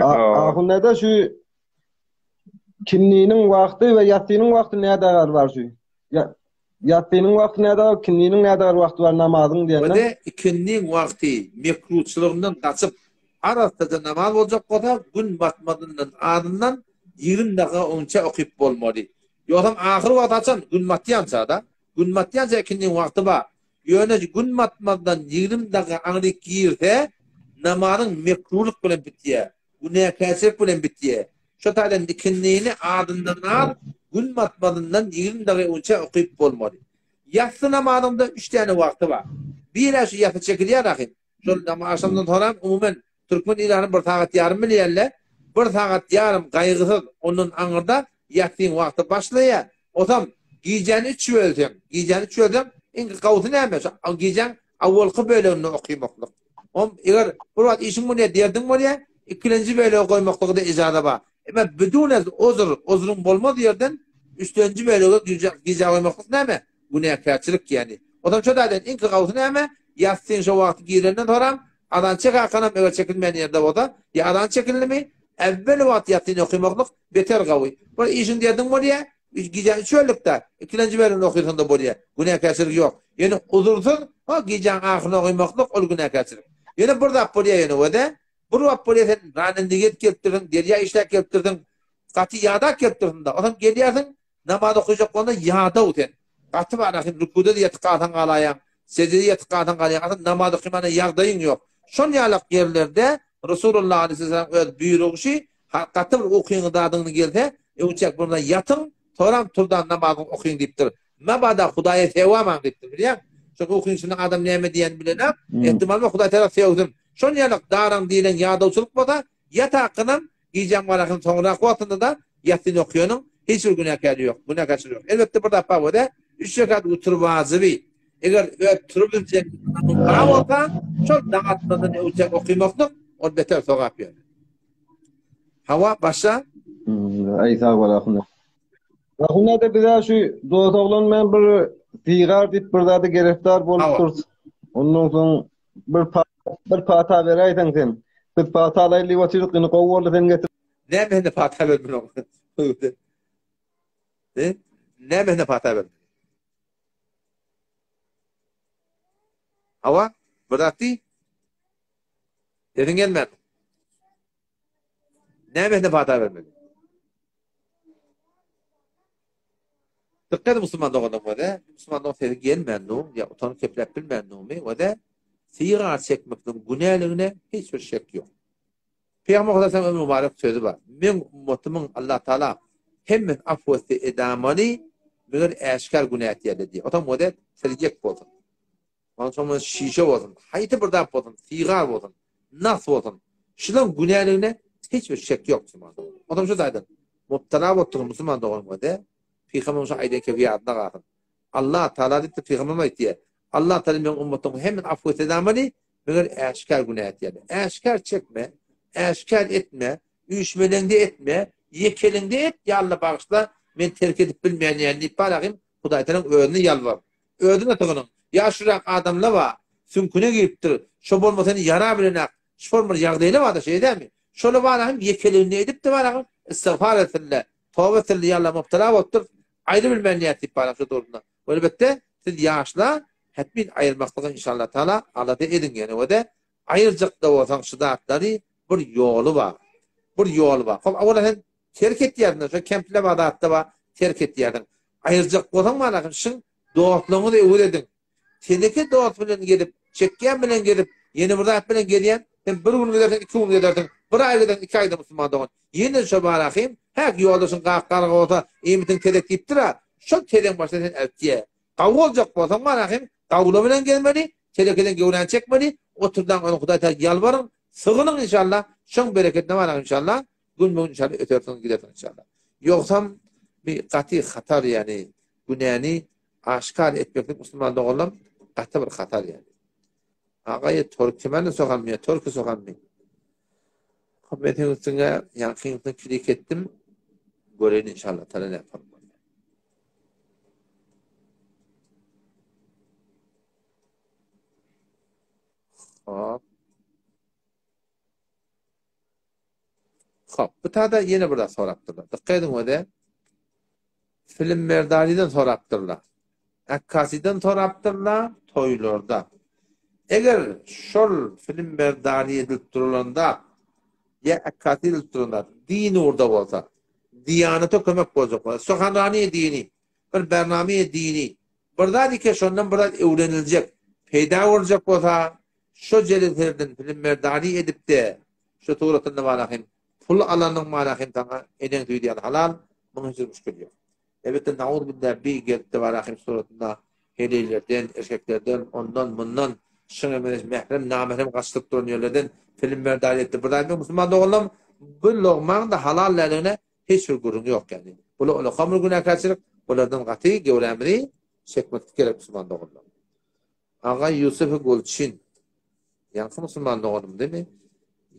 Ahunda şu kinnining vaqti va yattining vaqti nerede var şu? Yattining vaqti nerede var, kinnining nerede vaqti var namazın diyen. Ve ikinnin vakti mekruhçılığından kaçıp arasında namaz olacak kadar gün batmadığından ardından 20 dakika önce okuyup olmalı. Yoksa ahir vakti açan gün batmayansa da gün batmayansa ikinnin vakti var. Yöne gün batmadan 20 dakika anlık girse namazın mekruhluk bilen bitiyor. Günah kesip bilen bitiyor. Şu tarzda ikinliğini ardından al gün batmadığından 20 dakika önce okuyup olmalı. Yatsı namazında 3 tane vakti var. Bir eşi yatı çekiliyor rahim. Şu akşamdan sonra umumen Türkmen ilanı bir saat yarım milyarla bir saat yarım kaygısız onun anırda yattığın vakti başlıyor. O zaman giyeceğini 3 ölçem. Giyeceğini 3 ölçem. İnki kavutun neymiş? Giyeceğin avvalkı bölümünü okuymaklık. Eğer bu vakit işin bu ne derdin var ya ikinci bölümü koymaklık da icada var. Ama bütün ozurun olmaz yerden üçüncü bölümü giyeceğini koymaklık ne mi? Bu ne kâçılık yani. O zaman şu da inki kavutun neymiş? Yatsın şu vakti giyilerinden sonra adan çıkar kanam eğer çekilmeyen yerde o da ya adan çekildi mi evvel vakti yattığını okumaklık beter kavi. Bu işin derdin var ya giyeceğin çöllükte ikinci bölümünü okuyorsun da buraya. Günah kâçılık yok. Yani uzursuz giyeceğin ahını okumaklık ol günah kâçılık. Yani burada buraya yani o da burada buraya sen ranendiget kelttirdin, derya işler kelttirdin, katı yağda kelttirdin da. O zaman geliyorsun namaz okuyacak onda yağda uten. Katı var ahim rükuda diye tıkatan kalayan, secdeye tıkatan kalayan namaz okuymanın yağdayın yok. Şon yağlık yerlerde Resulullah Aleyhisselam buyuruğu şey katı okuyun dadını geldi. Uçak burada yatın, sonra turdan namazı okuyun deyiptir. Mabada Hudaya sevaman deyiptir biliyor musun? Çünkü okuyun şimdi adam neyme diyen bilen ihtimalle Huday taraf sevdim. Şon yağlık darın diyen yağdavçılık bu da yat hakkının giyeceğim varakın sonra kuatında da yattığını okuyunun hiçbir günah kârı yok. Günah kârı yok. Elbette burada yapar da 3 rekat utur vazibi. Eğer turup bilecek bravo olsa çok dağıtmadan uçak okuymaklık o beter soğuk yapıyor. Hava başla. Ay sağ ol ahunda. Ahunda da bize şu dost oğlan ben bir sigar deyip burada da gereftar bolup dursun. Ondan sonra bir pata vereysen sen. Bir patalayla vatırıkını kovurlu sen getir. Ne mehne pata vermin o? Ne mehne pata vermin? Hava berarti dedin gelmedi. Ne mehne pata vermedi? Dikkat Müslüman doğanım o da. Müslüman doğanım seni gelmedi. Ya utanıp keplep bilmedi mi? O da sigar çekmekten günahlarına hiçbir şek yok. Peygamber Aleyhisselam'ın mübarek sözü var. Men ummetimin Allah Teala hemen afwesi edamani bir eşkar günah diye diyor. O da model selecek olsun. Ondan sonra şişe olsun. Hayatı burada olsun. Sigar olsun. Nas olsun. Şunun günahlarına hiçbir şek yok Müslüman. Adam şu daydı. Mubtala bottuğu Müslüman doğum de. Peygamberimiz ayda keviyatına qalın. Allah Teala dedi Peygamberimiz aytdı. Allah Teala men ummetumu hemen affı edemeli. Meğer eşkar günah etdi. Eşkar çekme, eşkar etme, uyuşmelende etme, yekelinde et. Ya Allah bağışla. Men terk edip bilmeyen yerli baraqım. Hudaytanın öğünü yalvar. Öğünü atığının. Yaşırak adamla var. Sünküne giyiptir. Şu bolmasını yara bilenek. Şu formal yağdayla var da şey değil mi? Şöyle baraqım yekelinde edip de baraqım. İstiğfar etsinler. Tövbe etsinler. Ya Allah mubtala oldur. Ayrı bilmeyen yerli baraqı doğruna. Elbette siz yaşla hepin ayırmaklığı inşallah Teala Allah'ta edin yani. O da ayıracak da olsan şıdatları bir yolu var. Bir yolu var. Ola terk et yerden. Şu kemple badatta var. Terk et yerden. Ayıracak olsan bana şın doğatlarını da öğür edin. Teneke doğat bilen gelip, çekken bilen gelip, yeni burada hep bilen geliyen, sen bir gün gidersin, 2 gün gidersin, bir ay gidersin, 2 ayda Müslüman doğun. Yine şu barakayım, hek yoldasın, kalk olsa, imitin tedek deyiptir ha. Şu tedek başta sen evtiye. Kavga olacak olsan barakayım, kavga bilen gelmeli, tedekeden gövren çekmeli, oturdan onu Hudayta yalvarın, sığının inşallah, şun bereketine var inşallah, gün bugün inşallah ötersin gidersin inşallah. Yoksa bir kati hatar yani, günahını aşkar etmeklik Müslüman doğulam, kati bir hatar yani. Ağayı Türkmenle soğanmıyor, Türk'ü soğanmıyor. Kıbbetin üstüne yankınlıkla külik ettim, görelim inşallah, tane ne yapalım. Hop. Hop, bu tada yine burada soraptırlar. Dikkat edin o da, film merdaliden soraptırlar. Akkasi'den soraptırlar, toylarda. Eğer şol film merdali edilip durulanda, ya akkasi edilip durulanda, dini orada olsa, diyanete kömek olacak. Sohanrani dini, bir bernamiye dini. Burada ki şundan burada öğrenilecek, peyda olacak olsa, şu celilerden film merdali edip de, şu tuğratında malahim, pul alanın malahim tana, enen tüydiyen halal, bunun için müşkül yok. Evet, naud billah bir geldi malahim suratında, helilerden, erkeklerden, ondan, bundan, şunu mehrem, namehrem kaçtık durnuyorlardan, film merdali etti. Burada Müslüman doğulam, bu lokman da halallerine hiçbir gurun yok yani. Bu hamur günah kaçırık, bunlardan katı, gevремri, çekmek gerek Müslüman doğulam. Ağa Yusuf Gülçin, yankı Müslüman doğum değil mi?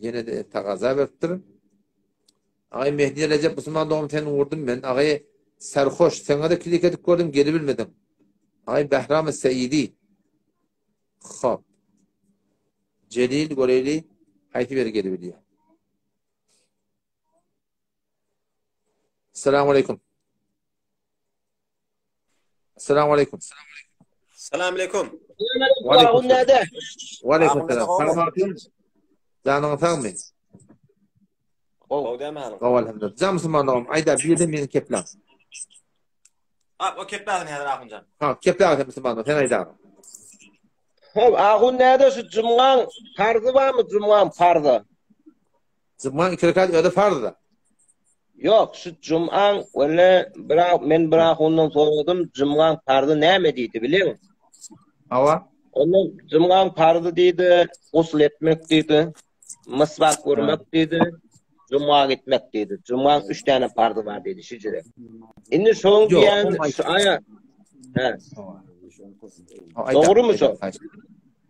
Yine de takaza verttir. Ağay Mehdi Recep Müslüman doğum seni vurdum ben. Ağay Serhoş, sana da kilik edip gördüm, geri bilmedim. Ağay Behram-ı Seyyidi. Hop. Celil Goreyli, hayti veri geri biliyor. Selamun Aleyküm. Selamun Aleyküm. Selamun Aleyküm. Aleyküm selam. Canın sağ mı? Qawal hamdulillah. Cam Müslümanlarım, ayda bir de meni keplan. O keplan ne hadar Ahuncan? Ha, keplan Müslümanlar, sen ayda. Hop, Ahun nerede şu cumgan fardı var mı cumgan fardı? Cumgan 2 rekat öde fardı. Yok, şu cumgan öyle men bırak ondan sordum, cumgan fardı ne mi dedi biliyor musun? Ava? Onun cumgan fardı dedi, usul etmek dedi, mısvak vurmak dedi, cuma gitmek dedi. Cumgan 3 tane fardı var dedi şicire. Şimdi son diyen şu aya. He. Doğru mu şu?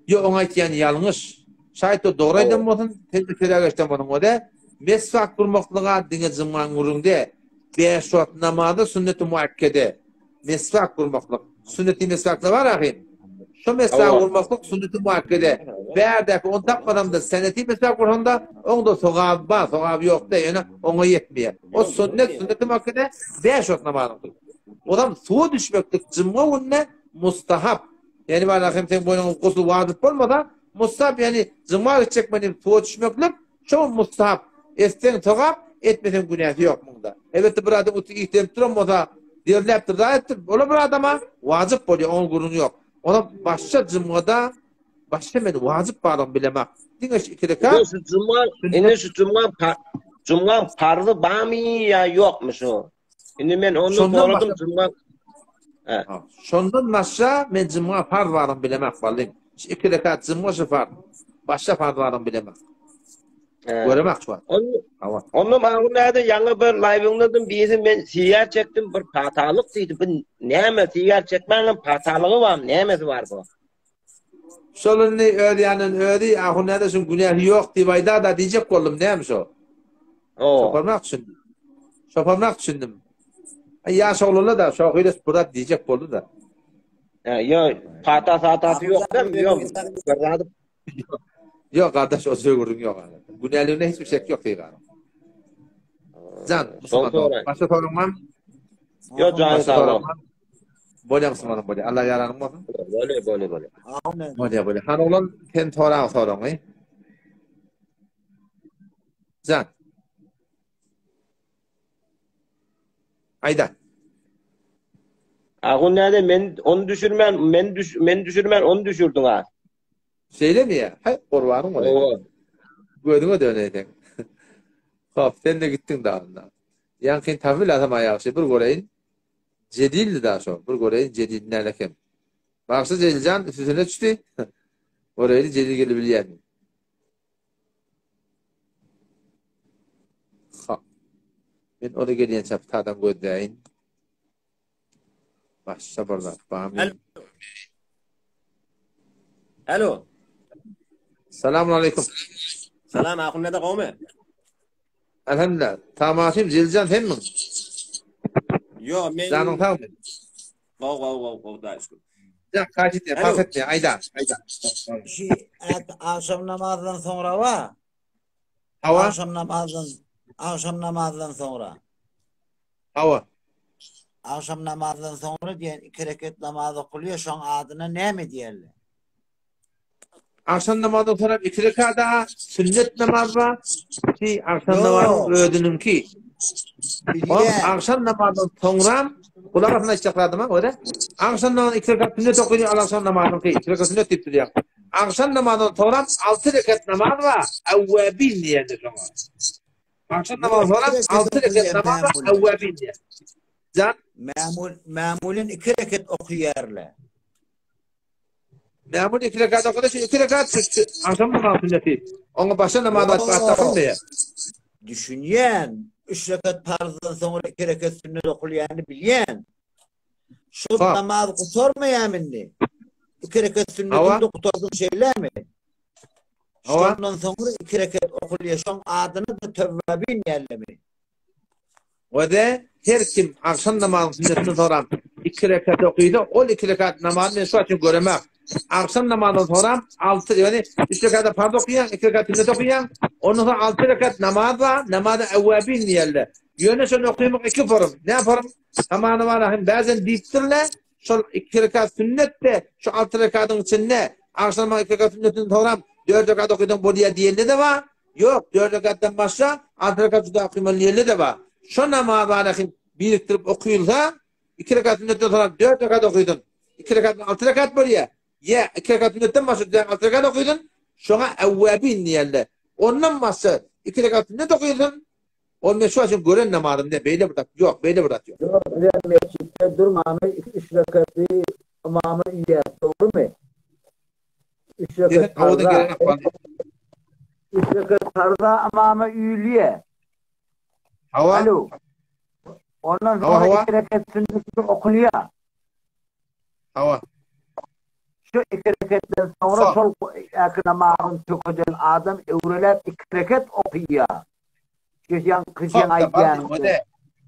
Yok, ona yani yanlış. Şayet o doğruydan bolsun, tezkere geçten bolsun o da mesvak vurmaklığa dine cumgan vurunde 5 vakit namazda sünnet-i muakkede. Mesvak vurmaklık. Sünnet-i mesvakla var ahim. Şu mesvak vurmaklık sünnet-i muakkede. Berdeki on tapmadan da seneti mesvak vuranda onda sogab var, sogab yok da yani ona yetmiyor. O sünnet-i muakkede 5 vakit namazda. Odam suya düşmeklik cumga onunla mustahap. Yani var ahim sen boynun kuslu vazif olmadan mustahap yani cumga gidecek benim suya düşmeklik şu mustahap. Esten sogab etmesen günahı yok bunda. Evet bir adam ihtiyaç duramasa derleptir da ettir. Ola bir adama vacip oluyor, onun gurunu yok. Ona başka cumgada başka men vacip bağlam bilemek. Dinle şu 2 rekat. Şu cumgan fardı var mı ya yok mu şu? Şimdi men onu sordum cumgan. Şondan başka men cumga farz bağlam bilemek vallahi. Şu 2 rekat cumga şu farz. Başka farz bağlam bilemek. Göremek şu an. Onun ağırlığı yanı bir live'ındadım bizim ben siyer çektim bir hatalık deydi. Bu neyme siyer çekmenin hatalığı var mı? Neymesi var bu? Şolun öğreyenin öğreyi ahunada şun günahı yok divayda da diyecek oldum neymiş o? Şoparmak düşündüm. Ya şoğluna da şoğuyla burada diyecek oldu da. Yok hatası yok değil mi? Yok. Yok kardeş o söylüyorum yok. Günahlığına hiçbir şey yok değil. Can, başka sorun var mı? Yok canım sağ ol. Bolya mısın bolya? Allah yaranım olsun. Bolya. Bolya. Han olan ten toran sorun mu? Can. Ayda. Ağun nerede? Ben onu düşürmen onu düşürdün ha. Şeyle mi ya? Hay korvarım oraya. Gördün döneyden. Hop sen de gittin dağından. Yankın tafil adam ayağı bir göreyim. Cedildi daha sonra. Bir göreyim cedil nelekem. Baksa Celcan üstüne düştü. Orayı cedil gelebiliyor. Ben oraya gelen çaptadan gördüğün. Başta burada. Alo. Selamun aleyküm. Selam akın ne de kavmi? Elhamdülillah. Tamatim Celcan hem mi? Yo men. Canın tamam mı? Vav da şükür. Ya kaçtı ya fark etme Ayda. Akşam namazdan sonra var. Hava. Akşam namazdan sonra. Hava. Akşam namazdan sonra diyen 2 rekat namazı kılıyor. Şu an adına ne mi diyorlar? Akşam namazdan sonra 2 rekat daha sünnet namaz var. Ki akşam namazı ödünün ki. Akşam namazdan sonra kulak altına çıkakladım ha öyle. Akşam namazı 2 rekat sünnet okuyor. Akşam namazdan ki 2 rekat sünnet tipti diyor. Akşam namazdan sonra 6 rekat namaz var. Evvabin diyendir sonra. Akşam namazdan sonra 6 rekat namaz var. Evvabin diye. Can Memulün 2 rekat okuyorlar. Memul 2 rekat okudu. 2 rekat akşam namazı sünneti. Ona başka namazlar takım diye. Düşünyen 3 rekat farzdan sonra 2 rekat sünnet okuyanı bilen. Şu namazı kutarmayan minni. 2 rekat sünnetinde kutardığın şeyler mi? Ondan sonra 2 rekat okuyor. Şu an adını da tevvabin yerle mi? Ve de her kim akşam namazı sünnetini sonra 2 rekat okuydu. O 2 rekat namazını şu için göremek. Akşam namazından sonra 6 yani 3 rekat farz okuyan, 2 rekat sünnet okuyan, ondan sonra 6 rekat namaz var. Namazı evvabin yerle. Yöne şunu okuymak 2 forum. Ne yaparım? Aman var bazen deyiptirler. Şu 2 rekat sünnet de şu 6 rekatın içinde akşam namazı 2 rekat sünnetin sonra 4 rekat okuyduğun bolya diyenli de var. Yok 4 rekattan başka 6 rekat suda okuymalı yerli de var. Şu namazı biriktirip okuyulsa 2 rekat sünnetten sonra 4 rekat okuydun. 2 rekat 6 rekat bolya. Ya 2 rekat sünnetten başka 6 rekat okuydun. Şuna evvabin diyenler. Ondan başka 2 rekat sünnet okuyordun. Onun şu için gören namazım ne? Beyle bırak. Yok beyle bırak. Yok. Mescitte durmamı 3 rekatı imamı yer. Doğru mu? 3 rekat farza. 3 rekat farza imamı üyeliye. Hava. Alo. Ondan sonra 2 rekat sünneti okunuyor. Hava. Şu 2 rekatten sonra sol namazın tüküden adam evreler 2 rekat okuyor. Kışyan aytyan.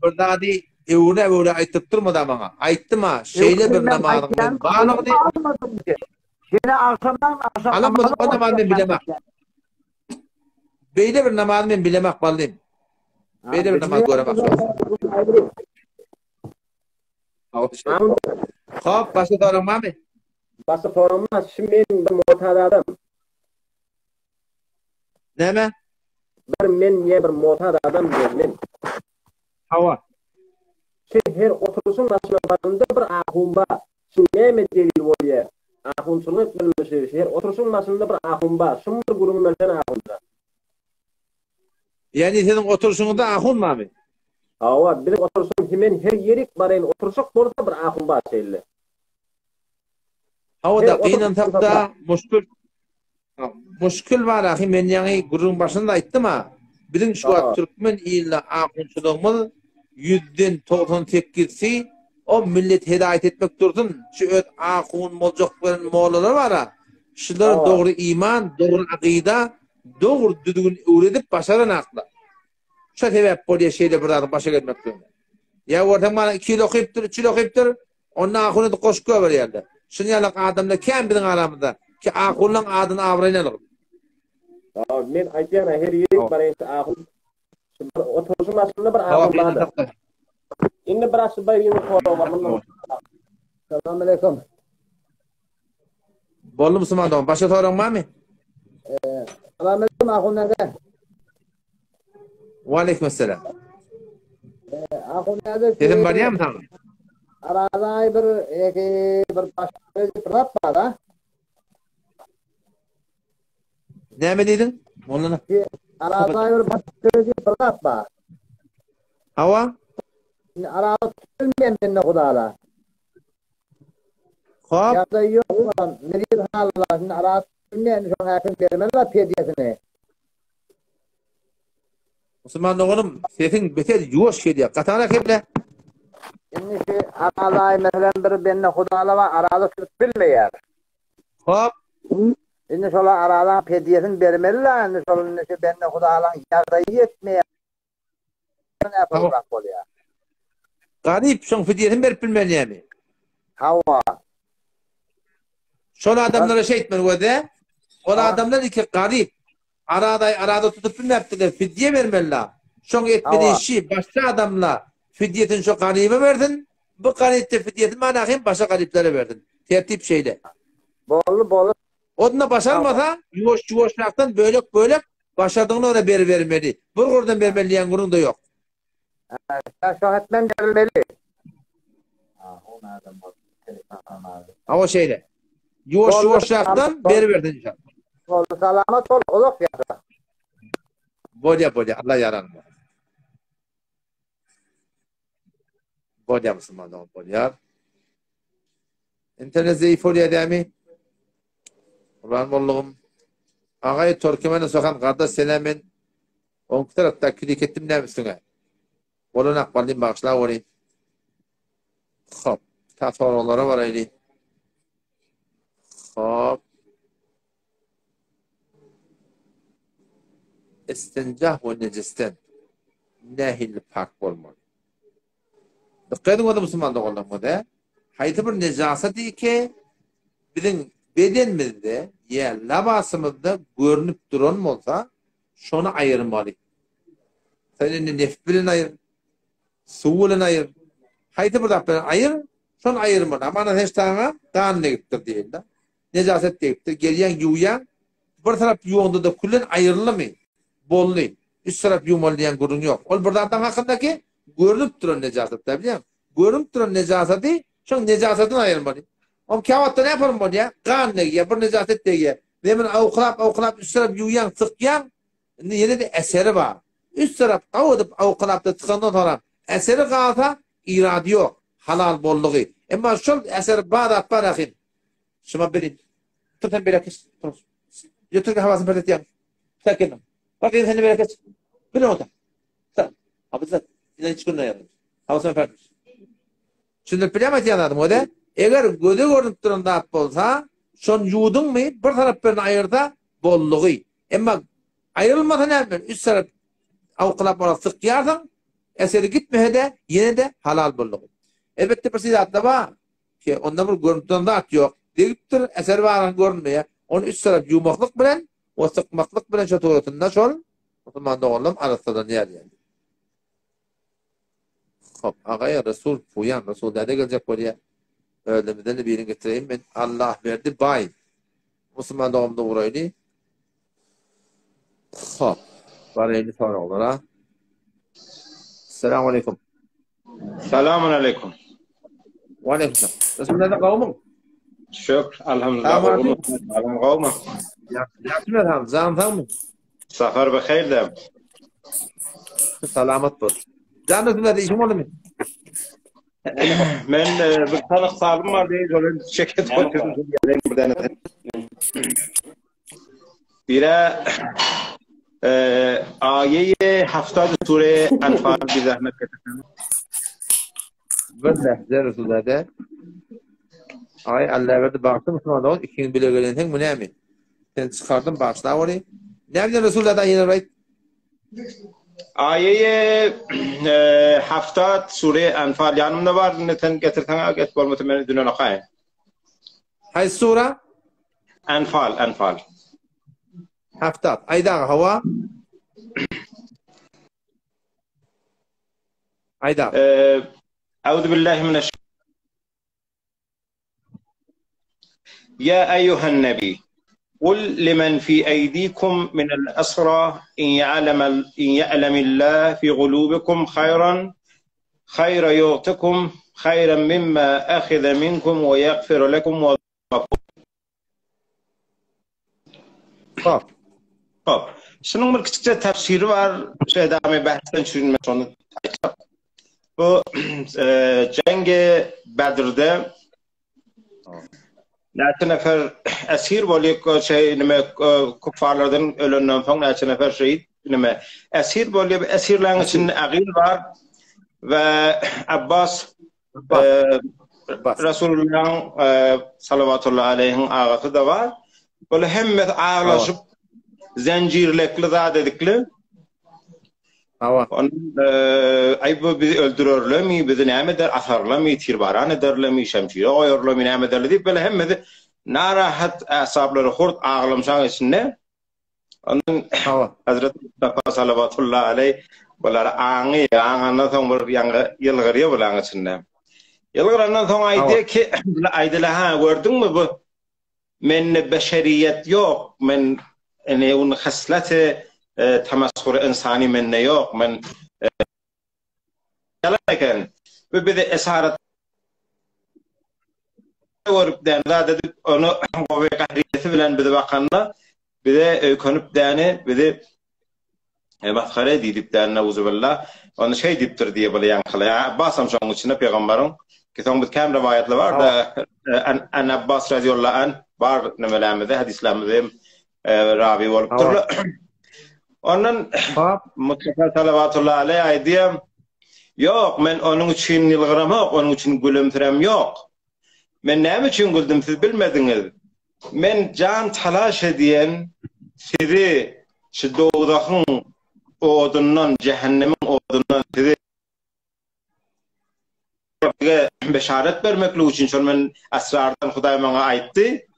Burada di evre aytıp durmadı bana. Ayttım ha. Şeyle bir namazın. Bağlı değil. Yine akşamdan Alam bu namazı ben bilemek. Beyle bir namazı ben bilemek bağlıyım. Beyle bir namaz göremek. Hop başka sorun var mı? Başka sorun var. Şimdi benim bir muhtar adam. Ne mi? Men niye bir muhtar adam diyorum. Hava. Her oturuşun başında bir ahumba. Şimdi ne mi delil oluyor? Ahunçuluk bilmiş. Her oturuşun başında bir ahumba. Şimdi bir grubun mesela ahumba. Yani senin oturuşunda ahun var mı? Hava. Bir oturuşun hemen her yerik barayın oturuşuk burada bir ahumba şeyle. Hava da kıyınan tapta muşkul. Muşkil var ahi, men yani gurrun başında aytdım ha. Bizim şu an Türkmen illa akınçılığımız 100'den 98'si o millet hidayet etmek dursun. Şu öt akın molcakların moğlaları var ha. Şular doğru iman, doğru akida, doğru düzgün öğretip başaran akla. Şu sebep buraya şeyle burada başa gelmek dursun. Ya orada bana 2 yıl okuyuptur, 3 yıl okuyuptur. Onun akını da koşku var yerde. Şunu yalan adamla kim bizim aramızda ki akıllan adını avrayalım. Men aytýan her ýeri barýan ahul. Oturuşum aslında bir ahul bardy. Indi bir aşy baýyny koýar. Selamun aleyküm. Bolly musulman, başa soraň barmy? Selamun aleyküm ahul nerede? Wa aleykum selam. Ahul nerede? Sesim barýarmy taňa? Araday bir başka bir rap var ha. Näme diýdin? Mollana. Araday bir başka bir rap var. Hawa? Arada bilmeyen benne Hudaala. Hop. Ya da yok lan. Nereye halalar? Şimdi arada bilmeyen şu hakim vermeli pediyesini. Musulman oğlum, sesin beter yuvaş geliyor. Katana keble. Şimdi şu araday mesela bir benne Hudaala var. Arada Türk bilmeyer. Hop. Şimdi şola aradan pediyesini vermeliler. Şimdi şola benne Hudaala'nın yardım etmeyer. Ne yapalım oluyor? Garip, şun fidyesini verip bilmeli yani. Hava. Şol adamlara şey etmeli o da. O adamlar ki garip. Arada tutup bilmeptiler. Fidye vermeliler. Şun etmediği işi başka adamla fidyetini şu garibe verdin. Bu garipte fidyetini manakayım başka gariplere verdin. Tertip şeyle. Bolu. Onunla başarmasa yuvaşlıktan bölük başardığını ona vermeli. Buradan vermeliyen kurun da yok. Şahetmen verilmeli. Ama şeyle. Yuvaşlıktan verdin inşallah. Oldu salamat ol, oluk ya. Bolya, Allah yaranma. Bolya Müslüman, bolya. İnternet zayıf oluyor değil mi? Ulan oğlum. Ağayı Türkmen'e sokan kardeş selamın. On tarafta klik ettim ne misin? Bolun akbalin bağışla orayı. Hop. Ta sorulara var öyle. Hop. İstincah ve necisten nehil pak olmalı. Dikkat edin Müslüman da olmalı. Haydi bir necaset değil ki bizim bedenimizde ya labasımızda görünüp duran olsa şunu ayırmalı. Senin nefs bilen ayır, su bilen ayır. Haydi bir dakika ayır, şunu ayırmalı. Ama hiç tane kan negiptir değil de. Necaset deyiptir. Geliyen yuyan bir taraf yuğunda da kullen ayrılı mı? Bollu. Üst taraf yuğmalı diyen görün yok. O burada adam hakkındaki görünüp duran necaset de biliyor musun? Görünüp duran necaseti şunu necasetten ayırmalı. Ama kâvatta ne yapalım bu ya? Kan ne ya? Bir necaset de ya. Demin avuklap üst taraf yuyan tıkyan yine de eseri var. Üst taraf avuklapta tıkandan sonra eseri kalsa iradi yok. Halal bolluğu. Ama şu eseri bağdat bırakın. Şuna benim. Tutun bir akış. Götür ki havasını perde diyen. Sakin. Bakın seni bir akış. Bir orada. Sen. Abi sen. Yine hiç gününe yardım. Havasını perde. Şimdi bilemez yanardım o da. Eğer gözü görünüp duranda at olsa, şun yudun mu bir taraflarını ayırda bolluğu. Ama ayrılmasa ne yapayım? Üst taraf avuklap olarak sık yardan, eseri gitmeye de yine de halal bolluğu. Elbette bir sidat da var ki onda bir görüntüden at yok. Deyiptir, eseri var görünmeye. Onun üst taraf yumaklık bilen, o sıkmaklık bilen şu tuğrutunda şol, o zaman da oğlum arasından yer yani. Hop, ağaya Resul puyan, Resul dede gelecek buraya. Öldüğümüzden de birini getireyim. Ben Allah verdi bay. Müslüman doğumda uğraydı. Hop. Var elini sonra olur ha. Selamun aleyküm. Selamun aleyküm. Ve aleyküm selam. Resulullah kavmun. Şükür. Elhamdülillah. Alam kavmun. Yaksın elham. Zantan mı? Safar bekayr de. Salamat bol. Can Resulullah da işim oldu mu? Men bir tanık salım var diye şöyle şeket koydum. bire ayeye 70 sure Enfal bir zahmet getirin. Bir lehze Resul'de ay Allah'a verdi baktım sonra da ikinci bile gelen bu ne mi? Sen çıkardın başla orayı. Nerede Resul'de yine right? Ayeye 70 sure Enfal yanımda var. Neten getirten get bolmadı beni düne nakay. Hay sure Enfal. 70 ayda hava ayda أعوذ بالله من يا أيها النبي قل لمن في أيديكم من الأسرى إن يعلم الله في قلوبكم خيرا يعطكم خيرا مما أخذ منكم ويغفر لكم طب şunun bir küçükçe tefsiri var. Edame bahsten sürünme sonu. Bu cengi Bedir'de neçe nefer esir bolup kuffarlardan ölenden sonra neçe nefer şehit esir bolup esirlerin içinde Aqil var ve Abbas Resulullah'ın sallallahu aleyhi'nin ağası da var. Böyle hemmet ağlaşıp zincirlekli zat dedikli. Ayıbı bizi öldürürler mi, bizi ne eder, asarlar mı, tirbaran ederler mi, şemşire koyarlar mı, ne ederler deyip böyle hemmedi narahat asabları hurt ağlamşan içinde. Onun Hazreti Mustafa sallallahu aleyhi bunlar ağandan sonra yılgırıya bulan içinde. Yılgırından sonra aydı ki, aydılar gördün mü bu? Men beşeriyet yok, men onun hasleti تمسخر إنساني من نيوك من لكن ببدأ إسهارة وربدان ذا دد أنو وبيقهرية فلان بدأ بقنا بدأ كنب دانه بدأ مسخرة دي دبدان نوز بالله أنا شيء دبتر دي بليان خلايا باسم شو مشينا بيغمبرون كثون بتكلم روايات لبار أن عباس رضي الله عنه بار نملام ذا حديث لام ذا راوي والبتر onun Mustafa sallallahu aleyhi aydiyem yok men onun için yılgıram yok onun için gülümsürem yok men ne için güldüm siz bilmediniz men can talaş ediyen sizi şu doğudakın odundan cehennemin odundan sizi beşaret vermekle için şun men asrardan Huday bana aytti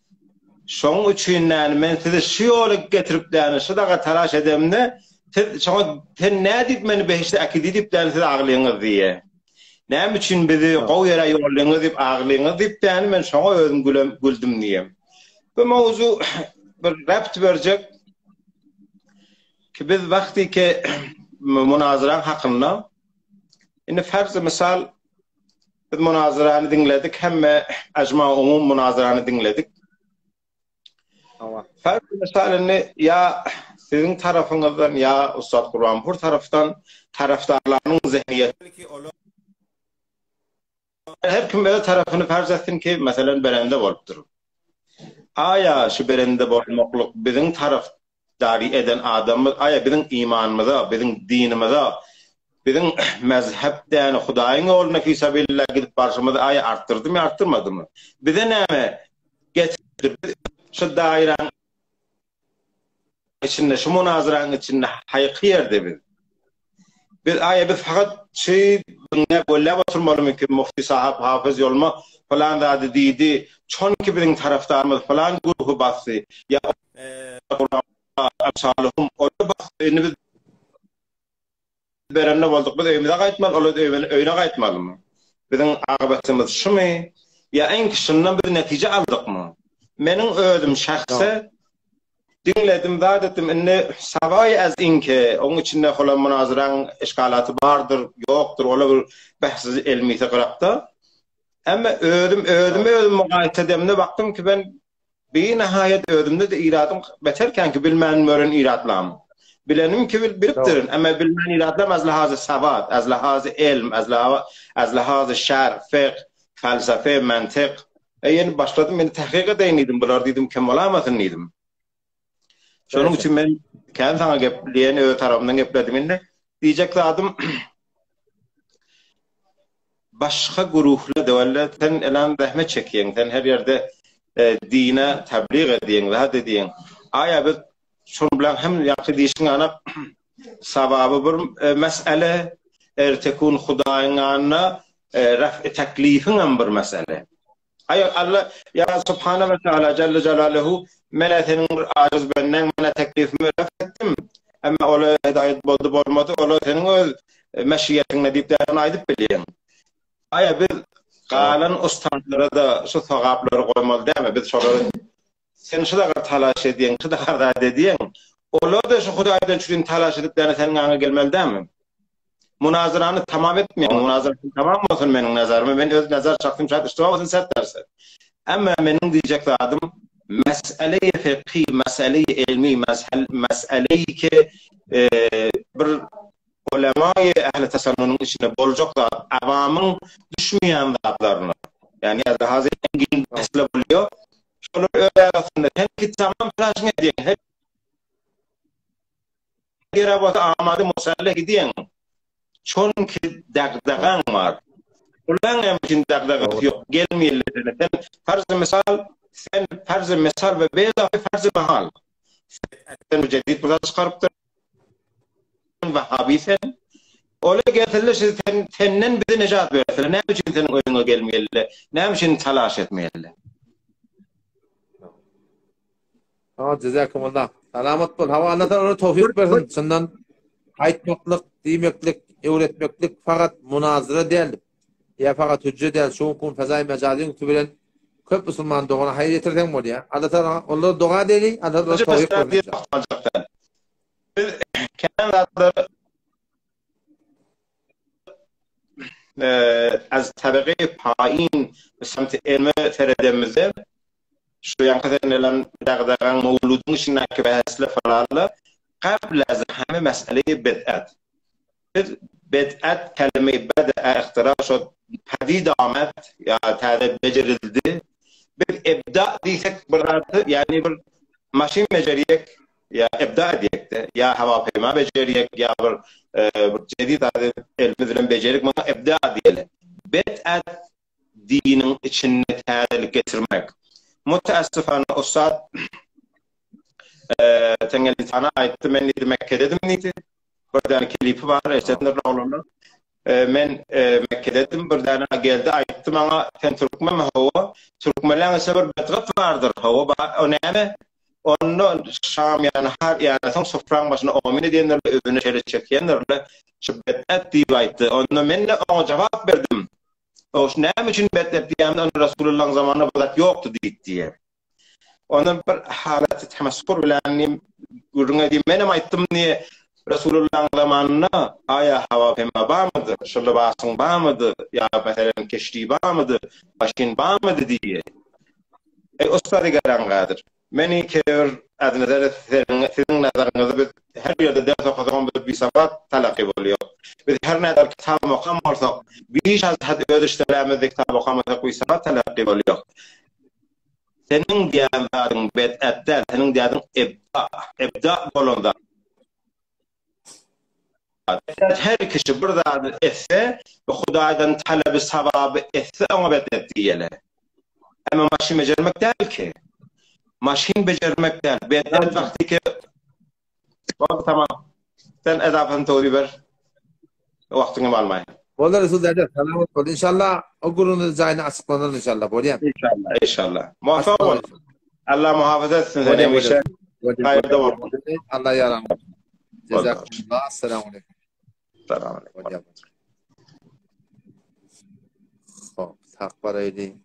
şoň üçin men sizi şu ýola getirip däne şudaga talaş edemne şoň sen näme diýip meni beşde akidi diýip däne siz aglyňyz diýe näme üçin bizi gowy ýere ýollayňyz diýip aglyňyz diýip däne men şoňa özüm güldüm diýem bu mawzu bir rapt berjek ki biz wagty ki munazara hakynda indi farz misal biz munazarany dinledik hemme ajma umum munazarany dinledik. Fark misalini ya sizin tarafınızdan ya Ustad Kur'anpur taraftan taraftarlarının zihniyeti her kim böyle tarafını farz etsin ki mesela berende bolupdur. Aya şu berende bolmakluk bizim tarafdari eden adamı aya bizim imanımıza, bizim dinimize, bizim mezhepten Hudaýyň ol nefisabillah gidip barşymyzy aya arttırdı mı arttırmadı mı? Bize näme getirdi? Şu dairenin içinde, şu münazıranın içinde haykıyerdi biz biz fakat ne böyle oturmalı mı ki mufti sahab hafız yolma falan da dedi çünkü bizim taraftarımız falan grubu bastı ya amsalhum o bastı biz berenne olduk biz evimize qaytmalı öyüne qaytmalı mı bizim ağabatımız şu mu ya en kişinin bir netice aldık mı menin özüm şahsı dinledim da dedim enne savay az inke onun içinde holan münazıran işgalatı vardır yoktur ola bir bahsiz ilmi tekrarda ama özüm muayet edemde baktım ki ben bir nihayet özümde de iradım beterken ki bilmen mörün iratlam bilenim ki biriktirin ama bilmen iratlam az lahaz savat az lahaz ilm az lahaz şer fiqh felsefe mantık yani başladım beni tahkik edeydim bular dedim kemalamatın dedim Şonun için men kendi sana gepleyen öz tarafından gepledim indi. Diyecek adım başka guruhla devletten elan rahmet çekiyen, sen her yerde dine tebliğ ediyen ve hadi diyen. Aya bir şun bilen hem yakı dişin ana sababı bir mesele ertekun Hudaýyň anna raf teklifin bir mesele. Ay Allah ya Subhanahu ve Teala Celle Celaluhu meletenin aciz benden mene teklifimi raf ettim. Ama ola hidayet bolmadı, ola senin öz meşiyetine deyip de aydıp bilýän. Aya biz galan ustalara da şu sagaplary goýmaly däme biz şolary sen şu da talaş edýän, şu da garda edýän. Olar da şu Hudaýdan çün talaş edip de senin aňa gelmeli däme? Munazarany tamam etmeýän, munazara tamam bolsun meniň nazarymda, men öz nazar çaktym şart işte bolsun sert derse. Amma meniň diýjek adım mesele-i fiqhi, mesele-i ilmi, mesele-i ki bir ulema-i ehli tasannunun içinde bolacak da avamın düşmeyen zatlarını. Yani hazır engin mesele buluyor. Şunu öyle aslında tenkit tamam flaşın ediyen. Hep gerabat amadı musalleh gidiyen. Çünkü dagdagan var. Ulan emkin dagdagan yok. Gelmeyenler. Sen farz-ı misal ve beyza farz-ı mahal. Sen müceddit burada çıkarıp Vahhabi sen ola getirle senden bize necat versin. Ne için senin oyuna gelmeyeli? Ne için talaş etmeyeli? Cezakumullah. Selamat bol. Hava Allah'tan ona tawfik versin. Senden aytmaklık, diýmeklik, öwretmeklik fakat munazara değil. Ya fakat hüccet değil. Şu kun fezai mecazin tübilen köp musulman doğana hayır getirden bol ya. Allah'tan onları doğa değil. Allah'tan tawfik versin. Kendileri از طبقه پایین به سمت علم فردمizde şu yankıdan dağdağın mevludun içinde ki bahsle faralı قبل از همه مسئله بدعت کلمه بدع اختراع شد پدید آمد یا تعریف بجردی bir ابداع دیسek برات yani bir maşin beceriyek ya ابداع diyekte ya hava peyma beceriyek ya bir cedid adet elmizden becerik ama ابداع diyelim. Bed'at dinin içine tadil getirmek. Mutaassifane ustad tengeli sana aytti men nidi Mekke'dedim nidi. Buradan klipi var esetler olanlar. Men Mekke'dedim buradan geldi aytti bana sen Türkmen mi hava? Türkmenlerin sefer bedgat vardır hava. O neyme? Onu Şam yani har yani son sofran başına amin edenlerle övünü şöyle çekenlerle şu bed'at diye aytti. Onu men de ona cevap verdim. O ne için bed'at diyemden Resulullah'ın zamanında bed'at yoktu diye. Onun bir haleti temessur bilen gurruna diyeyim benim ayttım niye Resulullah'ın zamanına aya hava peyma bağmadı, şöyle basın bağmadı ya mesela keşti bağmadı, başkin bağmadı diye. Ustadı garangadır. Meni kör adına sizin nazarınızda her yerde ders okuduğum bir sabat talakib oluyor. Biz her ne kadar kitap okumarsak, bir az hadi ödüşlerimizi kitap okumarsak bir sabat talakib oluyor. Senin diyanların bed'atten, senin diyanların ibda bolunda. Her kişi burada etse, Hudaýdan talebi savabı etse ona bed'at diyeler. Ama maşin becermek değil ki. Maşin becermek değil. Bed'at vakti ki tamam. Sen edafatını tawdi ver. Vaktini almayın. Bollar Resul derler. Selamat bol. İnşallah o gurunun zayını açıklanır inşallah. Bolyan. İnşallah. İnşallah. Muvaffak ol. Allah muhafaza etsin seni. Hayırda var. Allah yaran. Cezakumullah. Selamun aleyküm. Selamun aleyküm. Hop. Takbar eyleyin.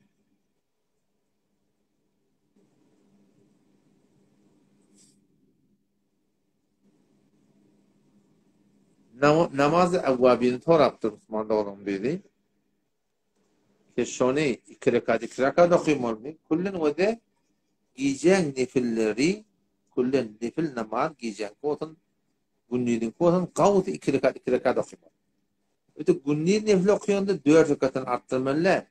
Namaz-ı evvabini toraptır Osmanlı olan biri. Keşoni iki rekat okuymalı. Kullun ve de giyeceğin nefilleri, kullun nefil namaz giyeceğin kotun, günnidin kotun kavut iki rekat okuymalı. Öte günnid nefil okuyanda 4 rekatın arttırmalı.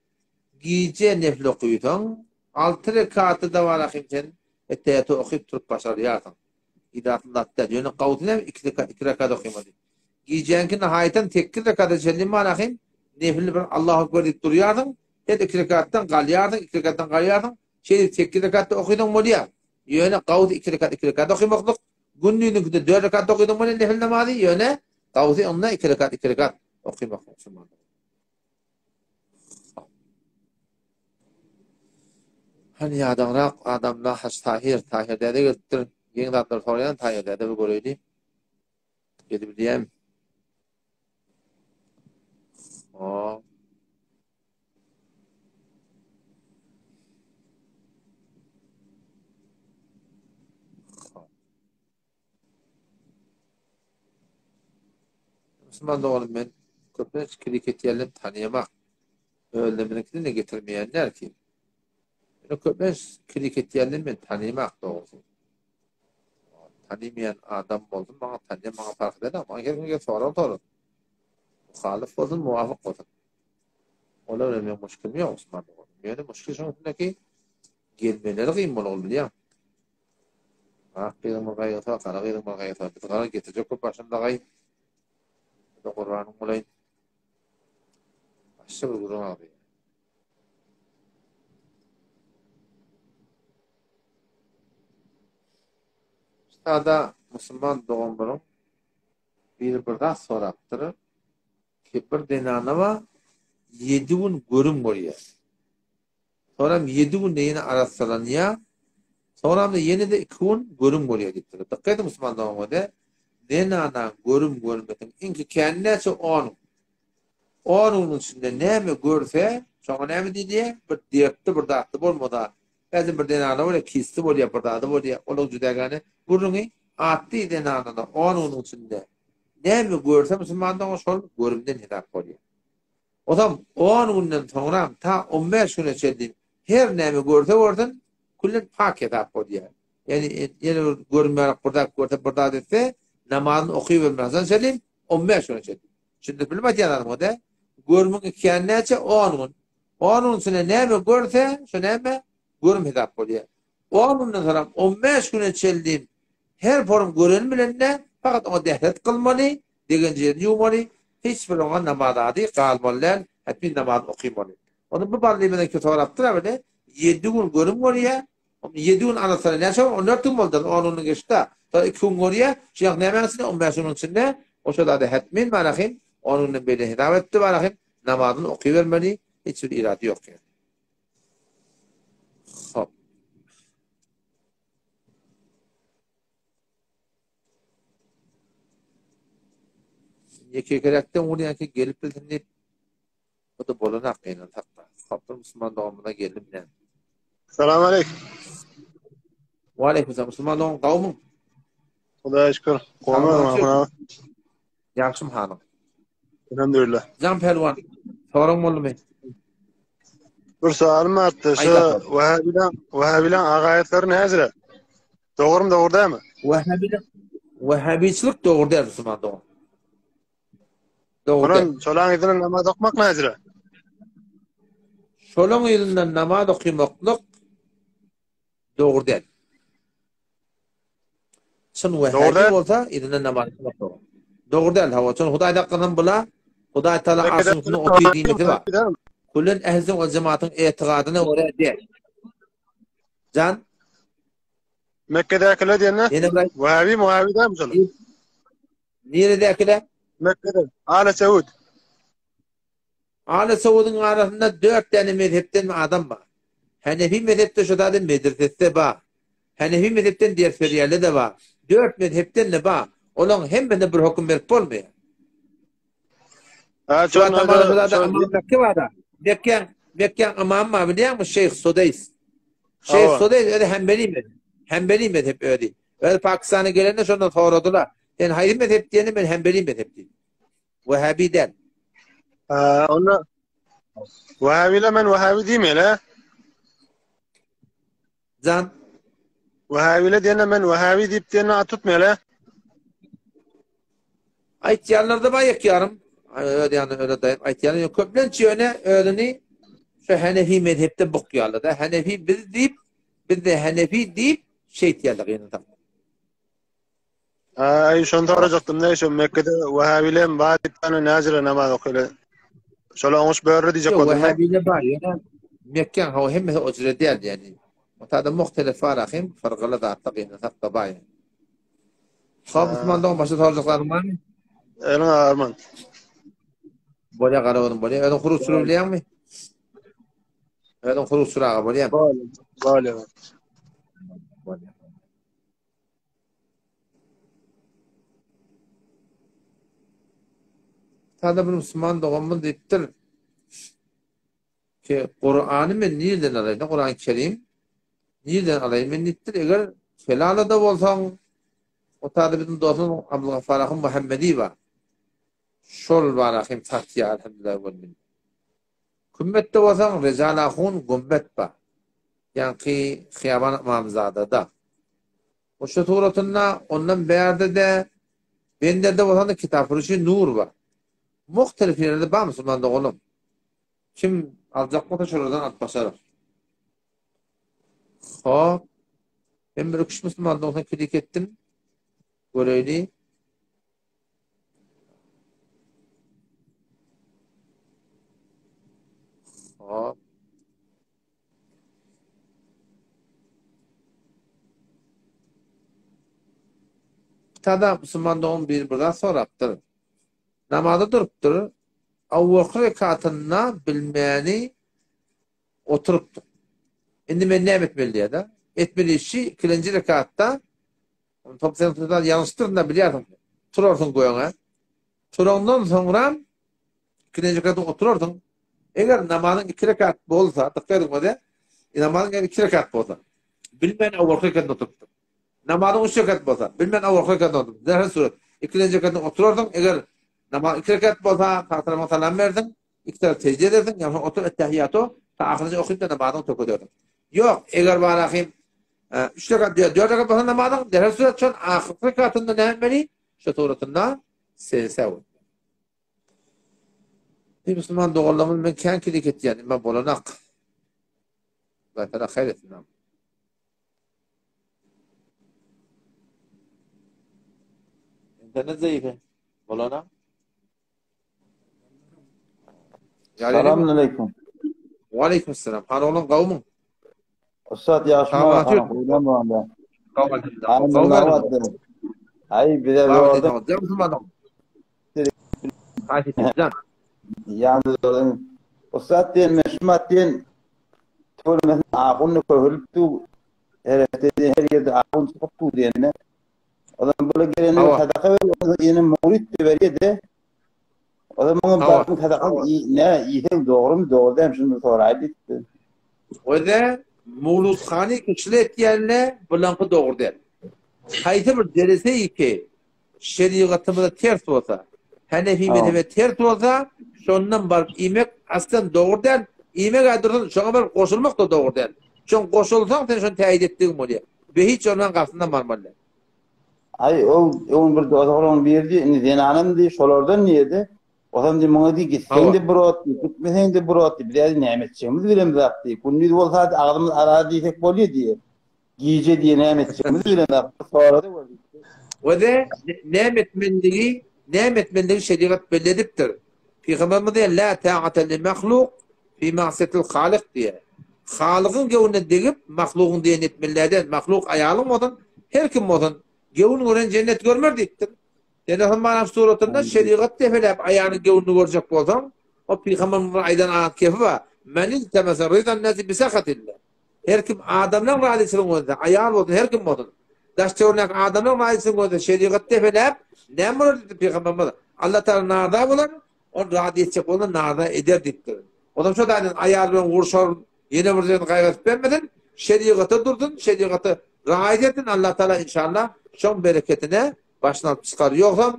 Giyeceğin nefil okuyutan 6 rekatı da var akimten etteyatı okuyup turup başarıyatın. İdatullah der. Yani kavutine iki rekat okuymadı. Giyeceğinki nihayeten tek rekat çeldim manahim. Nefilini bir Allahu Ekber deyip duruyordun. Hep iki rekattan kalyardın, iki rekattan kalyardın. Tek rekatta okuyordun mu diye. Yani kavut iki rekat okuymaklık. Günlüğünün de 4 rekat okuyordun mu nefil namazı. Yani kavut onunla iki rekat okuymak Müslüman. Hani adamlar haç tahir dede götürün. Yeni tatlar sorayan tahir dede bir göreydi. Gidip diyeyim. Müslüman oğlum ben köpüne kriket yerlerini tanıyamak. Öldürmekini de getirmeyenler ki. Köpüne kriket yerlerini ben tanıyamak doğrusu. Tanımayan adam oldum, bana tanıyan bana fark eder ama her sorun. Muhalif olsun, muvafık olsun. Ola öyle bir müşkül yok Müslüman oğlum. Yani müşkül şunundaki gelmeleri kıyım olur ya. Kıyım gayeta, kana kıyım gayeta. Bir kana getirecek o başında gayet. Kur'an'ın olayın. Aşağı bir Kur'an abi. Ustada Müslüman doğumlarım bir burada soraktırır. Kipir denanava 7 gün görüm oraya. Sonra 7 gün yine araslanıya. Sonra da yine de 2 gün görüm oraya gittirir. Dikkat Müslüman doğumda denana görüm inki kendisi onun içinde ne mi görse sonra ne mi diye bir diyette bir dağıttı olmadı. Bazı bir denana öyle kisti oraya bir dağıttı oraya onu cüdagane görünü attı denana onun içinde ne mi görse Müslümandan o sol görümden hitap oluyor. O zaman 10 günden sonra ta 15 güne çeldim. Her ne mi görse oradan kullen pak hitap oluyor. Yani görünmeyerek burada dese namazını okuyuvermezsen çeldim 15 güne çeldim. Şimdi bilmez yanarım o da görmek kendisi 10 gün. Onun içine ne mi görse şu ne mi görüm hitap oluyor. 10 günden sonra 15 güne çeldim. Her form görünmeyenle fakat o dehlet kılmalı, diğer yumalı, hiçbir zaman namaz adı kalmalılar, hep bir namaz okuymalı. Onu bu parlimanın kötü olarak böyle 7 gün görüm oraya, 7 gün arasında ne yapalım? 14 gün oldu, onun geçti. Sonra 2 gün oraya, şeyh ne yapmasın? 15 gün içinde, o şöyle de hetmin malahim, onun böyle hitap etti malahim, namazını okuyuvermeli, hiçbir irade yok yani. Hop. Yekekerekten oraya ki gelip bildiğinde o da bolana hakkıyla takma. Kaptır Müslüman doğumuna geldim ne? Selamun aleyküm. Ve aleykümselam. Müslüman doğum kavmum. Huda'a şükür. Kavmum. Yakşım hanım. Elhamdülillah. Can Pelvan. Sorun mu mu? Bir sualım arttı. Şu Vehhabilen agayetleri nezire? Doğru mu doğru değil mi? Vehhabiçilik doğru değil Müslüman doğum. Onun çolağın yüzünden namaz okumak nezire? Çolağın yüzünden namaz okumaklık doğru değil. Sen vehhabi olsa yüzünden namaz okumak doğru. Doğru değil hava. Çünkü Huday daqqadan bula Huday Teala asılını okuy diymeti var. Kullen ehzin ve cemaatin etiqadına oraya değil. Can? Mekke'dekiler diyenler Vehhabi muhabi değil mi canım? Neredekiler? Mekke'de. Ale Saud. Ale Saud'un arasında 4 tane mezhepten adam var. Hanefi mezhepte şu da medresesi var. Hanefi mezhepten diğer feriyerli de var. 4 mezhepten de var. Olan hem de bir hüküm verip olmuyor. Şu an tamamında amam Mekke var da. Mekke amam var biliyor musun? Şeyh Sudeys. Şeyh Sudeys öyle Hanbeli mezhep öyle. Öyle Pakistan'a gelenler sonra soradılar. Yani hayır mezhep diyene ben Hanbeli mezhep diyeyim. Vehhabi der. Onlar Vehhabiyle ben Vehhabi diyeyim hele. Can? Vehhabiyle diyene ben Vehhabi deyip diyene tutmuyor hele. Ayetyanlarda var yarım. Öyle yani öyle dayım. Ayetyanlarda köplençi yöne öğleni şu Hanefi mezhepte bokuyarlar da. Hanefi biz de Hanefi deyip şey diyarlar yani tam. Ay şonu soracaktım ne şu Mekke'de Vehhabilerin bazı tane nazire namaz okuyor. Şöyle olmuş böyle diyecek Yo oldum. Vehhabiyle var ya Mekken hava hem ücret değil yani. Muhtada muhtelif farahim farklı da attaqina taqba yani. Xab Müslümandan başka soracaklarım var mı? Elin Arman. Böyle qaradım böyle. Öyle xuruj sürüleyen mi? Öyle xuruj sürağı böyle. Böyle. Tada bir Müslüman doğumunu deyiptir ki Kur'an'ı men nereden alayım? Kur'an-ı Kerim nereden alayım? Men deyiptir eğer Felala'da olsam o tada bizim dostum Abdülgafar Ahım Muhammedi var. Şol var ahim tahtiya elhamdülillah ve min. Kümmette olsam Rezal Ahun Gumbet var. Yani ki Khiyaban Mamzada'da. O şuturatına ondan beyerde de bende de olsan da kitap-ı nur var. Muhtelif yerlerde var Müslüman'da oğlum. Kim alacak mı da şuradan at basarım. Ha, ben bir kış Müslüman'da olsan klik ettim. Göreyli. Ha. Tada Müslüman'da on bir buradan soraptır. Namazda duruptur. Avvakı rekatına bilmeyeni oturuptur. Şimdi ben ne etmeli ya da? Etmeli işi ikinci rekatta toplantıdan yanlıştırın da biliyorsun. Turursun koyana. Turundan sonra ikinci rekatta oturursun. Eğer namazın 2 rekat olsa, dikkat edin namazın 2 rekat olsa, bilmeyen avvakı rekatına oturuptur. Namazın 3 rekat olsa, bilmeyen avvakı rekatına oturuptur. Derhal suret. İkinci rekatına oturursun. Eğer namaz 2 rekat olsa, tahtarama salam verdin, 2 taraf secde ederdin, yani otur ettehiyyatı, ta ahirece okuyup da namazını tök ederdin. Yok, eğer bana akıyım, 3 rekat diyor, 4 rekat olsa namazın, derhal suret çön, ahir rekatında ne etmeli? Şu tuğratında sev. Bir Müslüman doğrulamın ben kenkilik etti yani, ben bolanak. Allah Teala hayır etsin. İnternet zayıfı. Bolanak. Selamünaleyküm. Ve aleykümselam. Hanolun kavmun. Ustad yaşma uydan var. Ay bir de orada. Yani Ustad diyen meşrumat diyen tolmen ağunu koyuldu. Her yerde ağun çıktı diyene. Adam böyle gelene sadaka veriyor. Yine murit veriyor de. O zaman bakın sadaka ne iyi doğru mu doğru değil mi şimdi soraydı. O da Mulukhani kişilet yerine bulankı doğru der. Haydi bir derese ki şeriatımızda ters olsa, Hanefi mezhebi ters olsa, şondan barıp imek aslında doğru der. İmek aydırın, şuna barıp koşulmak da doğru der. Şun koşulsan sen şunu teyit ettiğin oluyor. Ve hiç ondan karşısında marmarlar. Ay o bir doğru verdi, zenanım diye şolardan niyedi. O zaman diye bana diye gitsen de burot, gitmesen de burot diye. Bir de nimetçimiz bilemiz akti. Kunni olsa ağzımız aradı diyecek oluyor diye. Giyece diye nimetçimiz bilemiz akti. Sonra da var. O da nimetmenliği şeriat bellediptir. Peygamberimiz diye la ta'ate li mahluk fi ma'siyetil halik diye. Halıkın gevune digip mahlukun diye etmelerden. Mahluk ayalım odun, her kim odun. Gevun gören cennet görmer deyiptir. Yani Hümmanaf suratında şeriat tefelep ayağını gevunlu görecek olsam, o Peygamber'in aydan ayet kefi var. Menil temesen rıdan nezi bisakatillah. Her kim adamdan radisinin olsa, ayağın olsun, her kim olsun. Daşça örnek adamdan radisinin olsa, şeriat tefelep, ne emir dedi Peygamber'in? Allah Teala narda bulan, onu radi edecek olan narda eder deyiptir. O da şu da ayağını vuruşar, yine vuracağını kaygısı vermedin, şeriatı durdun, şeriatı rahat edin, Allah Teala inşallah şun bereketine başına alıp çıkar. Yoksa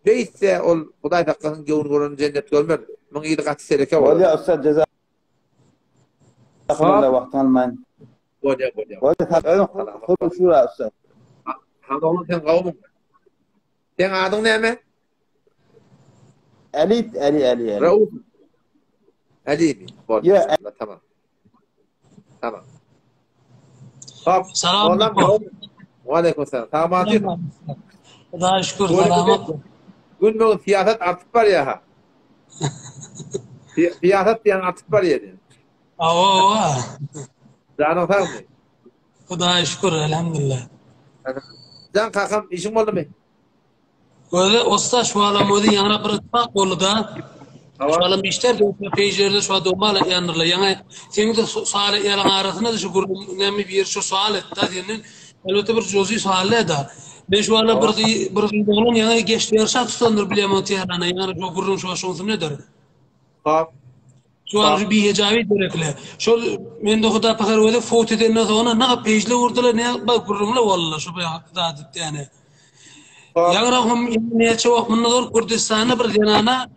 beyitse ol Huday Takka'nın gevun görünün cennet görmer. Bunun iyili katı sereke var. Olya Ustad ceza takımında vakti almayın. Olya. Olya şura Ustad. Hanımın sen kavmun. Sen adın ne mi? Ali. Rauf. Ali mi? Ya. Tamam. Selam. Aleyküm selam. Tamam. Daha şükür selamet. Gün boyu siyaset artıp var ya ha. Siyaset diyen artıp var ya. Aa. Canım var mı? Daha şükür elhamdülillah. Can kakam işin oldu mu? Öyle usta şu alamodi yana bırakmak oldu da. Şu alam işler de pejlerde şu adomala yanırla. Yani senin de sual yalan arasında da şu önemli bir şu sual etti. Diyenin elbette bir cüzi sualle da. Ben şu anda bir onun yana geçti yarışa tutandır bilemiyorum Tehran'a. Yani şu gururun şu aşonsum nedir? Şu an bir hecavi gerekli. Şu men de xuda pakar öyle foto edenler sonra ne pejle vurdular ne bak gururumla vallahi şu da yani. Yanrahım ne çok bunlar Kurdistan'a bir yanana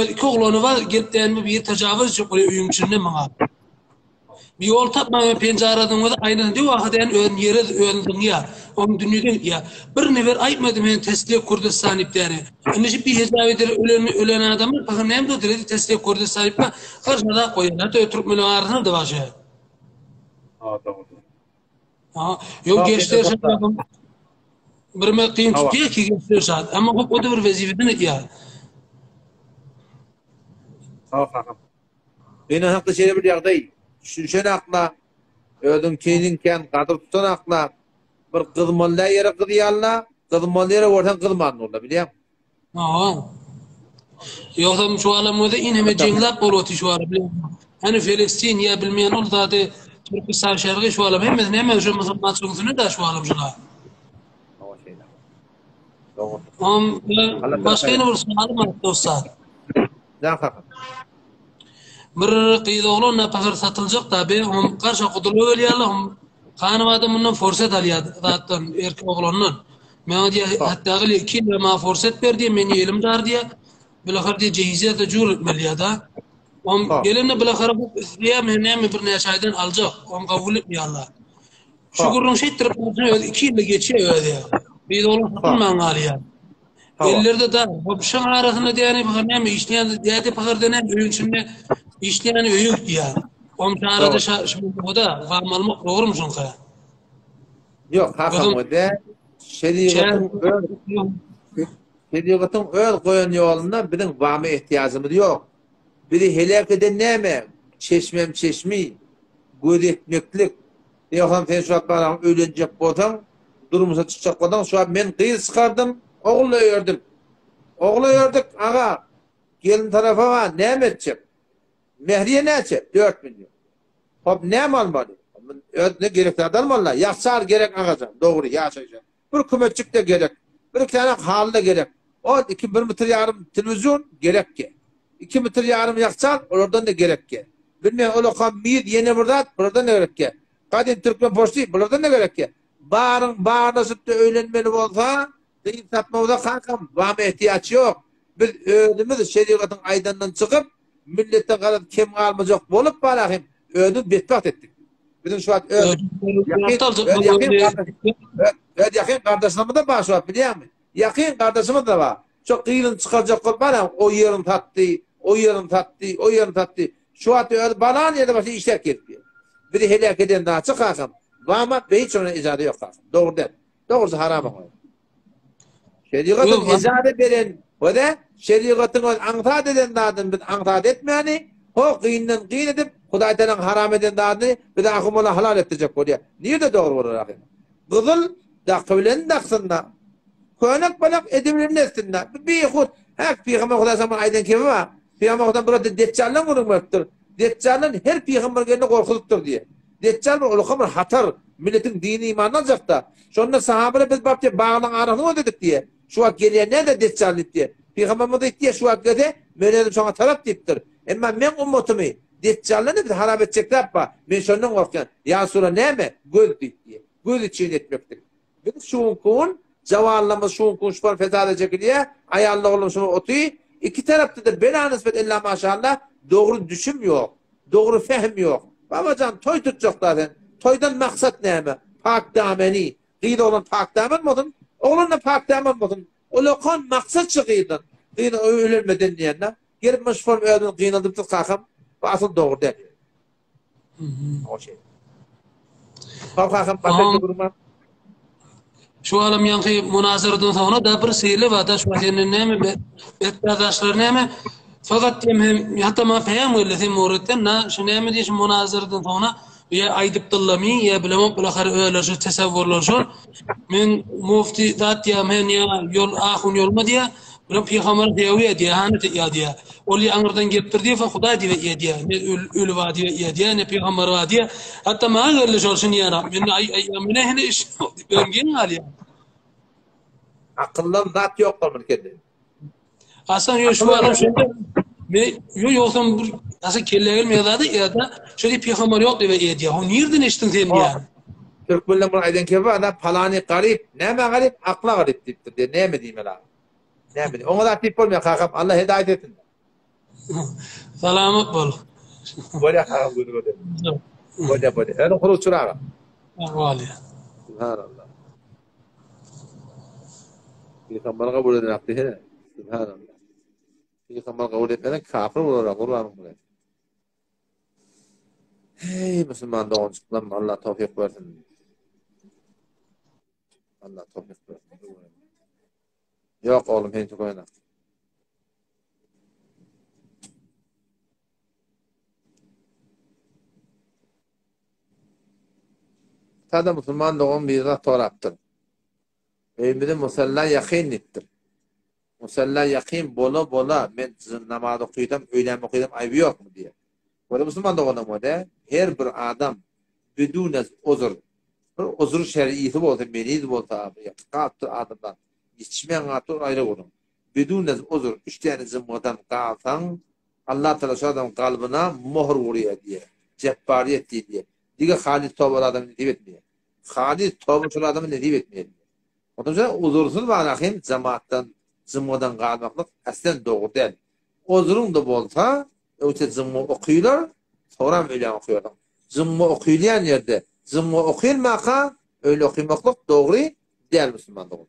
iki oğlanı var gittiğinde bir tecavüz yapıyor uyumçunun bana. Bir yol tapmaya pencereden o da aynen diyor hakikaten ön yere öndün ya. Onun dünyada ya bir nefer aytmadım ben tesliye Kurdistan iptari. Anne bir hezavedir ölen adamı bakın hem de dedi tesliye Kurdistan ipta karşına koyuyorlar da ötürüp mülü arasında da var şey. Ha yok geçti yapalım. Bir meqim tutuyor ki geçti saat ama o da bir vazifeden ya. Tamam. Beni haklı şeyle bir yağday. Şüşen akla, ödün keydinken, kadır tutan akla, bir kızmalıya yere kızıyalına, kızmalı yere ortadan kızmanın orada, biliyor musun? Yoksa şu alamda ineme cenglap oluyor şu alamda, biliyor musun? Hani Filistin ya bilmeyen oldu da Türkistan şerqi şu alamda, hemen şu Müslüman sonuçunu da şu alamda. Başka yine bir soğanım var dostlar. Ne yapalım? Bir qiydoğlu napahır satılacak tabi, karşı kudulu ölüyorlar, kanım adamından forset alıyor zaten erkek oğlanın. Ben diye hatta iki ma forset verdi, men elim dar diye, bilahar diye cehiziyat cür etmeliyor da. Gelinle bilahar bu diye men bir neşaydan alacak, kabul etmiyorlar. Şu gurun şey tarafından 2 yıl geçiyor öyle. Qiydoğlu satılmayan alıyor. Ellerde de bu şan arasında yani bakın hem işleyen diye bakırdan hem öğüncünde işleyen öğüt ya. Onun arada şimdi bu da varmalmak doğru mu çünkü? Yok, hakam o da şeriatın öl koyan yolunda bizim vame ihtiyacımız yok. Biri helak eden neyme? Çeşmi, gözetmeklik. Yoxam sen şu an bana öğlenecek bolsan, durumuza çıkacak bolsan, şu an men kıyıl çıkardım. Oğlu ördük, ağa, gelin tarafa var, ne mi edecek? Mehriye ne edecek? 4 milyon. Hop, ne mi almalı? Ne gerekli adam valla? Yaksar gerek ağacan, doğru, yaşayacak. Bir kümetçik de gerek, bir tane halı da gerek. O 1 metre yarım televizyon gerek ki. 2 metre yarım yaksar, oradan da gerek ki. Bilmeyen o lokam miyid yeni buradan da gerek ki. Kadın Türkmen poşti, buradan da gerek ki. Bağırın sütte öğlenmeli olsa, Deyin satmamıza kankam, vame ihtiyaç yok. Biz ödümüz şeriatın aydandan çıkıp, milletten kadar kim almayacak bolup balakim, ödüm betbat ettik. Bizim şu an yakın kardeşimiz de var şu an, biliyor musun? Yakın kardeşimiz de var. Çok kıyılın çıkaracak ol bana, o yerin tattı. Şu an bana yerde başka işler gelmiyor. Biri helak eden daha çık kankam. Vame ve hiç ona icadı yok kankam. Doğru değil. Doğrusu harama koyun. Şeriatın icade veren, o da şeriatın antat eden dağını biz antat etmeyeni, o kıyından kıyın edip, Hudaytan'ın haram eden dağını bir de akımola halal ettirecek oraya. Niye de doğru olur? Kızıl da kıvlenin daksında, konak balak edimlerin etsinler. Bir yıkut, her peygamber Huday zaman aydan kimi var? Peygamber Huday burada Deccal'ın vurulmaktır. Deccal'ın her peygamber gelene korkuluktur diye. Deccal bu ulukamır hatar, milletin dini imanı alacak da. Sonra sahabeler biz babca bağlan arasını ödedik diye. Şu an geliyor nerede Deccal'lık diye. Peygamberimiz de diye şu an gede Mevledim sana taraf deyiptir. Ama men ummutumu Deccal'ını biz harap edecekler yapma. Ben şundan korkuyorum. Ya sonra ne mi? Göz diye. Göz için etmektir. Biz şunkun, zavallamız şunkun şupar fesat edecek diye ayarlı oğlum şunu otuyu. İki tarafta da bela nispet illa maşallah doğru düşüm yok. Doğru fehm yok. Babacan toy tutacak zaten. Toydan maksat ne mi? Pak dameni. Kıydı olan pak damen modun. Oğlunla pak damen modun. O lokan maksat çıkıydın. Kıydı ölülmeden diyenler. Gelip meşform ödün kıyınaldım tut kakam. Bu asıl doğru değil. O şey. Kakam başka durma. şu alam yankı münazaradan sonra da bir seyirli var da şu senin nemi betadaşlar nemi fakat hem hatta ma peygamberle tem uğrattın na şu nemi diye münazaradan sonra ya aydıp dallami ya bilemem bulakar öyle şu tasavvurlar şu men mufti zat ya men ya yol ahun yol ma diye bilen peygamber diye diye hanet ya diye oli anırdan getirdi fa Huda diye diye ne ölü var diye ne peygamber var diye hatta ma öyle şu şunu ya men ay men hene iş görgen ali akıllan zat yok Amerika'da. Aslında yo şu adam şimdi yo yoksa nasıl kelle gelmiyorlardı ya da şöyle peygamber yok diye diye. O nereden eştin sen ya? Türk bilen bunu aydan kebe adam palani garip. Neme garip? Akla garip diptir diye. Ne mi diyeyim la? Ne mi diyeyim? Ona da tip olmuyor kakam. Allah hidayet etsin. Selamet bol. Böyle kakam böyle. Böyle. Yani kuru çurağa. Vali. Subhanallah. Peygamber kabul eden aklı hele. Subhanallah. Peygamber kabul etmeden kafir olarak Kur'an'ın buraya. Hey Müslüman doğan çıktılar Allah tevfik versin. Allah tevfik versin. Yok oğlum henüz oyna. Tada Müslüman doğan bir zat toraptır. Evimde musalla yakin ettir. Musalla yakin bola men namaz okuyutam, öğlen okuyutam ayıbı yok mu diye. Böyle Müslüman doğanım o da her bir adam bedunez uzur. Bir uzur şer'iyeti olsa, meniz olsa abi. Kalktır adamdan. İçmeyen atır ayrı olun. Bedunez uzur. 3 tane zımmadan kalsan Allah Teala şu adam kalbına muhr vuruyor diye. Cebbariyet diye. Diye halis tövbe adamı ne etmiyor. Halis tövbe şu adamı ne etmiyor. Ondan sonra uzursuz var cemaattan zımmadan kalmaklık aslen doğru değil. Uzurun da olsa öte zımma okuyular, sonra öyle okuyorlar. Zımma okuyulayan yerde zımma okuyulmaka öyle okuymaklık doğru değil Müslüman doğru.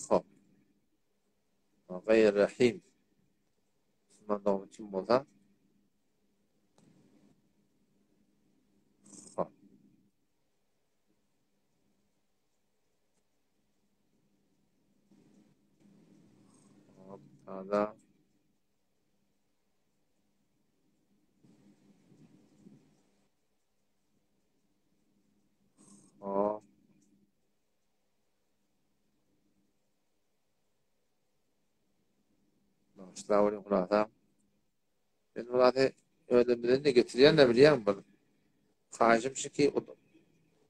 Hop. Gayr-Rahim. Müslüman doğru için olsa هذا Başlavurun kulağına. Ben kulağına öyle ne getiriyen ne biliyorum bunu. Kajım şu ki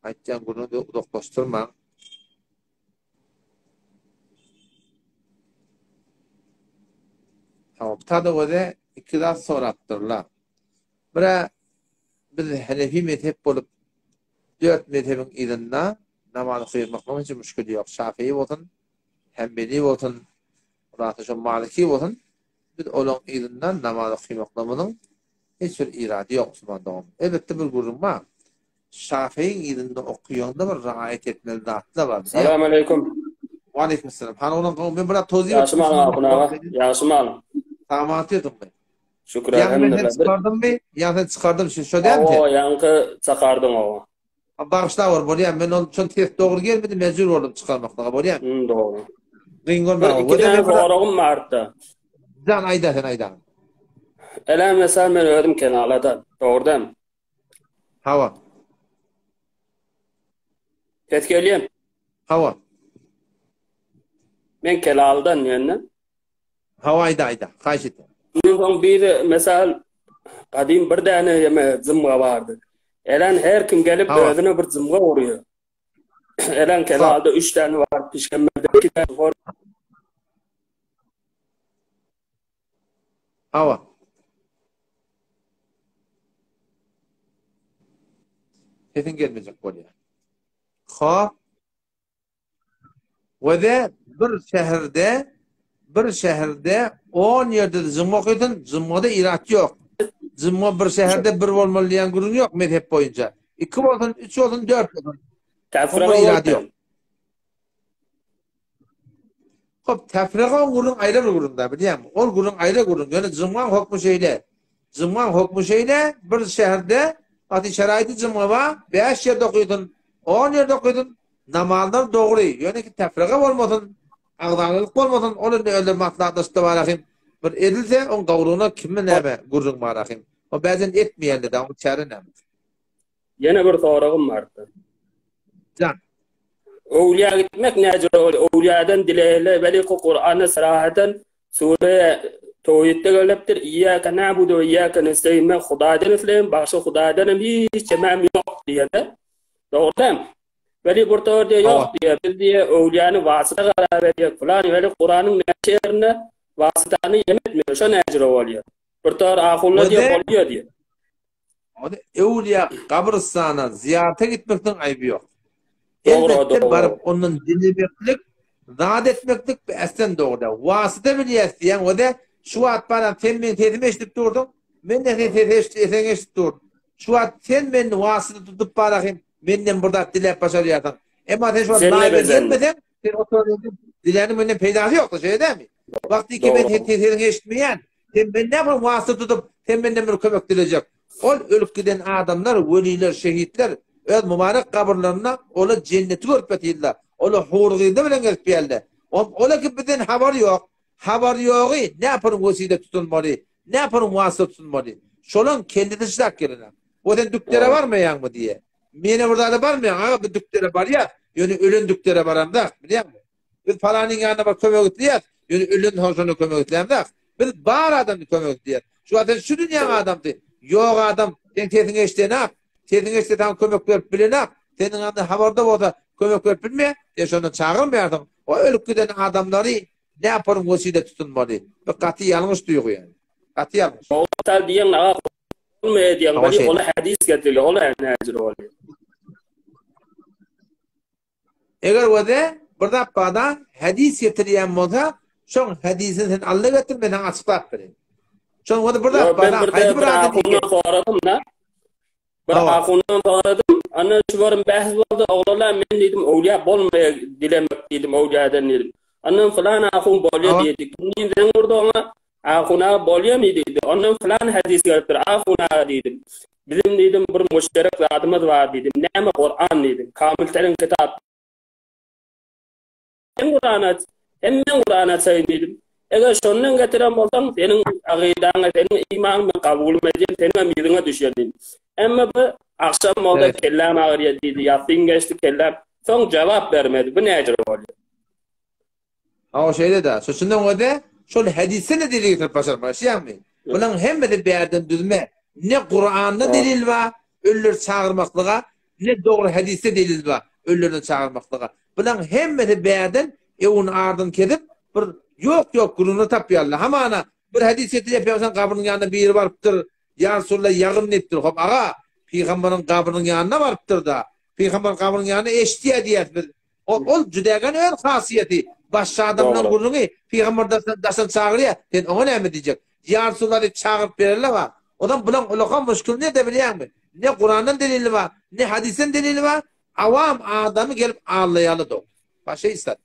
aytyan bunu da udaklaştırma. Tamam. Tadı o da iktidat sorattırlar. Bira biz Hanefi mezhep olup 4 mezhebin idinna namaz kıymakla hiç müşkül yok. Şafii olsun, Hanbeli olsun, Ratışın Maliki olsun. Biz olan idinna namaz kıymakla bunun hiçbir iradı yok Müslüman'da. Elbette bir gurum var. Şafii'nin idinna okuyanda bir raayet etmeli zatla var. Selamun aleyküm. Ve aleykümselam. Ben biraz toziyim. Yaşım Tamam dedim ben. Şükür elhamdülillah. Çıkardım mı? Yani çıkardım şu değil mi? O yankı çıkardım o. Bağışla var buraya. Ben onun için test doğru gelmedi. Mecbur oldum çıkarmakla buraya. Doğru. Ringol var. İki tane forağım vardı. Can ayda. Elem mesela ben ördüm kenarlarda. Doğru değil mi? Hava. Tetkeliyim. Hava. Ben kelaldan yani. Hava ayda. Kaç etti? Bunun bir mesela kadim bir tane yeme zımga vardı. Elen her kim gelip özüne bir zımga vuruyor. Elen kelalda 3 tane var. Pişkemede 2 tane var. Hava. Sesin gelmeyecek buraya. Ha. Ve de bir şehirde 10 yerde zımma okuyordun, zımmada irat yok. Zımma bir şehirde bir olmalı diyen gurun yok mezhep boyunca. 2 olsun, 3 olsun, 4 olsun. Tefrika irat yok. Hop, tefrika gurun ayrı bir gurunda biliyor musun? O gurun ayrı gurun. Yani zımman hukmu şeyle bir şehirde Ati şeraiti cımıva 5 yerde okuyudun, 10 yerde okuyudun, namazlar doğru. Yani ki tefrika olmasın, ağdağılık olmasın, onun öyle matlaqda var bir edilse on gavruğuna kimin neme gurrun var akim. O bazen etmeyenli de onu çare neme. Yine bir sorağım vardı. Can. Awliya gitmek necir awliyadan dileyle veli Kur'an'ı sarahaten sure Tevhid'de geliptir. İyyâke na'budu ve iyyâke nestaîn. Ben Hudadan isleyin, başka Hudadan hiç cemam yok diye de. Doğru değil mi? Veli burada diye yok diye. Biz diye awliyanı vasıta karar veriyor. Falan veli Kur'an'ın neşerine vasıtanı yemetmiyor. Şu necir oluyor. Burada ahullah diye oluyor diye. Awliya kabristana ziyarete gitmekten ayıbı yok. Elbette barıp onun dinlemeklik, zat etmeklik bir esten doğru. Vasıta biliyesi diyen o da şu at bana sen beni tetime eşitip durdun, ben de sen eşitip durdum. Şu at sen beni vasıta tutup barakayım, benden burada dile başarıyordun. Ama sen şu an naime gelmeden, sen oturuyordun, dilenin benden peydası yoktu, şey değil mi? Vakti ki ben tetime eşitmeyen, sen ben ne yapayım vasıta tutup, sen benden bir kömek dilecek. Ol ölüp giden adamlar, veliler, şehitler, öz mübarek kabirlerine ola cenneti görüp etiydiler. Ola hurgide bilen gelip geldi. Ola ki bizden haber yok. Haber yoğu ne yaparım vesile tutulmalı? Ne yaparım vasıta tutulmalı? Şolun kendi dışlak gelene. Odan düklere var mı yan mı diye. Mene burada da var mı yan? Ağa bir düklere var ya. Yani ölün düklere varam da. Biliyor musun? Biz falanın yanına bak kömek etliyiz. Yani ölün hoşunu kömek etliyiz da. Biz bağır adamı kömek etliyiz. Şu zaten şu dünya adamdı. Yok adam. Sen tesine işte ne yap? Tesine işte tam kömek verip bile ne yap? Senin adına haberde olsa kömek verip bilmeye. Şunu çağırmayalım. O ölüp giden adamları ne yaparım vesile tutunmalı? Bir katı yanlış duygu yani. Katı yanlış. Oğuzlar diyen ağa olmaya diyen bari ola hadis getiriyor. Ola necir oluyor. Eğer o da burada bana hadis getiriyen olsa şun hadisin sen Allah getirmeden açıklayıp verin. Şun o da burada bana haydi bir adı diye. Bir ahundan soradım. Anna şu varım bahs vardı. Oğlanlar men dedim awliya bolmaya dilemek dedim awliyadan dedim. Annem falan ahun bolya dedi. Kimden orada ona ahuna bolya mı dedi. Annem falan hadis geldi. Ahuna dedim. Bizim dedim bir müşterek zatımız var dedim. Neme Kur'an dedim. Kamil terin kitap. Hem Kur'an'a sayın dedim. Eğer şundan getiren bolsan senin akidana, senin imanını kabul edeceğim, senin midine düşer dedim. Ama bu akşam oldu kellam ağrıyor dedi. Yatsın geçti kellam. Son cevap vermedi. Bu nedir oluyor? O şeyde de. Şundan o da şöyle hadise ne dili getirip başarıyor mu? Bunun hem de bir yerden düzme. Ne Kur'an'da delil var. Ölür çağırmaklığa. Ne doğru hadise delil var. Ölürden çağırmaklığa. Bunun hem de bir yerden evun ardın kedip bir yok kurunu tapıyorlar. Hamana bir hadise yapıyorsan kabrının yanında bir yeri varıptır. Ya Resulullah yağın nettir. Hop ağa Peygamberin kabrının yanına varıptır da. Peygamberin kabrının yanına eştiye diyet. O cüdegan ön hasiyeti. Başka adamdan kurunu Peygamber daşan çağırıyor. Sen ona ne mi diyecek? Ya Resulullah'ı çağırıp verirler var. Odan bulan ulukan müşkül ne de biliyor musun? Ne Kur'an'dan delili var, ne hadisen delili var. Avam adamı gelip ağlayalı da. Başka ister.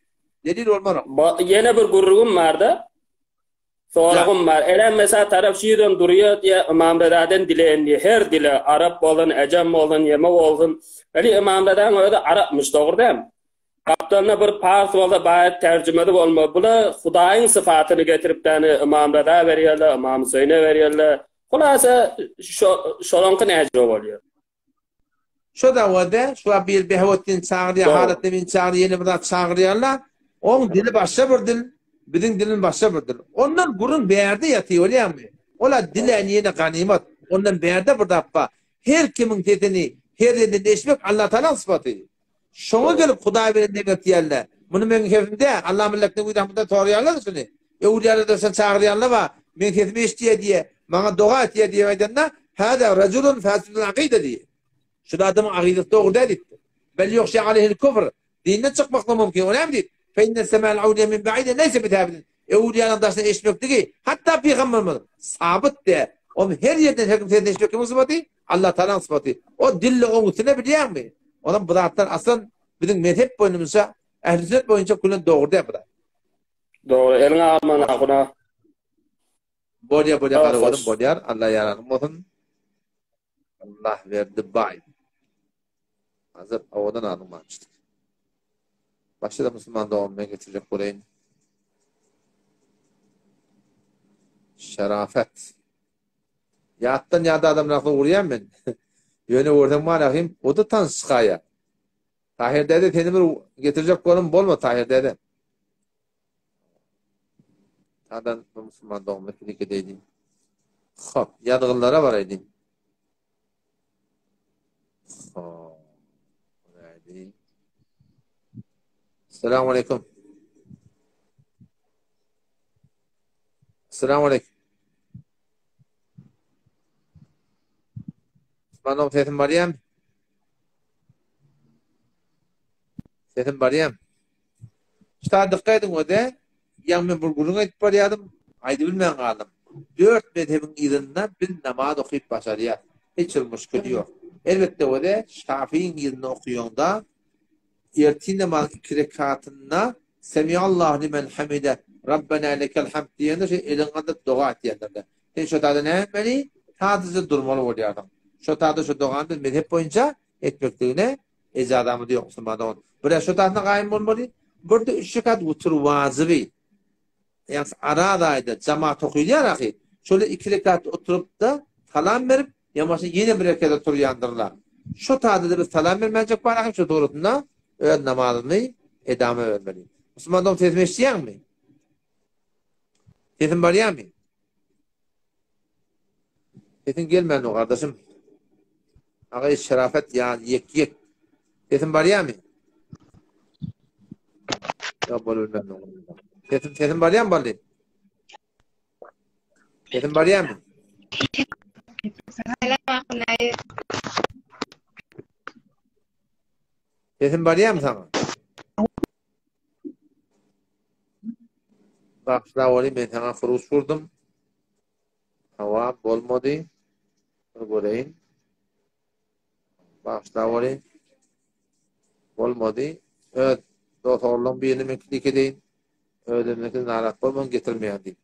Delil olmaz. Yine bir gururum vardı. Sorağım var. Elen mesela taraf şiirin duruyor diye İmam-ı dileyen diye. Her dile Arap olun, Ecem olun, Yemek olun. Öyle İmam-ı öyle Arapmış doğru değil mi? Kaptanına bir pars oldu, bayat tercümede olma. Bula Hudayın sıfatını getirip de İmam-ı veriyorlar, İmam-ı Hüseyin'e veriyorlar. Kulasa şolankı necri oluyor. Şu da o da, şu bir Behvettin çağırıyor, Halettin çağırıyor, yeni bir çağırıyorlar. Onun dili başka bir dil. Bizim dilin başka bir dil. Ondan burun bir yerde yatıyor öyle mi? Ola dilen yine ganimet. Ondan bir yerde burada yapma. Her kimin tetini, her yerden değişmek Allah Teala sıfatı. Şuna gelip Huday birinde götürüyorlar. Bunu ben kefimde Allah millekine uydamında toruyorlar şunu. Evliyalar da sen çağırıyorlar var. Ben kefimi iştiye diye, bana dua et diye meydanda. Hada raculun fasidun akide diye. Şu adamın akidesi doğru değil. Belli yok şey aleyhil kufr. Dinden çıkmakla mümkün. Önemli değil. فإن السماء العودة من بعيد ليس بثابت. Evliyaların daşına eşmek değil. Hatta Peygamberimiz sabit de. Onun her yerden hüküm seyirden eşmek kimin sıfatı? Allah Teala'nın sıfatı. O dille o mutine biliyor mu? Onun bu zatlar aslan bizim mezhep boyunca, ehl-i sünnet boyunca kulun doğru değil bu da. Doğru. Eline alman akına. Bolyar karıvadım bolyar. Allah yararım olsun. Allah verdi bay. Hazır avadan alınmamıştık. Başta da Müslüman doğumuna getirecek burayı. Şerafet. Yattan yada adam lafı vuruyan ben. Yönü vurdum var akıyım. O da tan sıkaya. Tahir dede tenimir getirecek konum bolma Tahir dede. Tadan Müslüman doğumuna getirecek edeydim. Hop. Yadığınlara var edeyim. Hop. Edeyim. Selamun Aleyküm. Selamun Aleyküm. Bana sesim Meryem. Sesim Meryem. İşte dikkat edin o da. Yan ben burguruna gidip varyadım. Haydi bilmeyen kaldım. 4 mezhebin izinde bir namaz okuyup başarıyor. Hiç müşkül yok. Elbette o da Şafii'nin izini okuyonda erti namaz 2 rekatında Semiyallahu limen hamide Rabbena lekel hamd diyende elin adı dua et diyenlerle. Sen şu tadı ne etmeli? Sadece durmalı oluyordu. Şu tadı şu doğanın mezhep boyunca etmekliğine ecadamı diyor Müslümanlar. Buraya şu tadına kaim olmalı. Burada 3 rekat utur vazibi. Yani aradaydı cemaat okuyor ki şöyle 2 rekat oturup da salam verip yamaşın yine bir rekat otur yandırırlar. Şu tadı da bir salam vermeyecek var şu doğrultunda öyle namazını edame vermeli. Müslümanlar teslim isteyen mi? Sesin var ya mı? Sesin gelmeyen o kardeşim. Ağay şerafet ya yek. Sesin var ya mı? Ya bölümden ne olur? Sesin var ya mı bari? Sesin var ya mı? Sesin var ya mı sana? Bak şurada ben sana fırus vurdum. Hava bolmadı. Göreyim. Bak şurada bolmadı. Evet. Doktorluğun birini meklik edeyim. Ödemekini narak olmanı getirmeyen değil.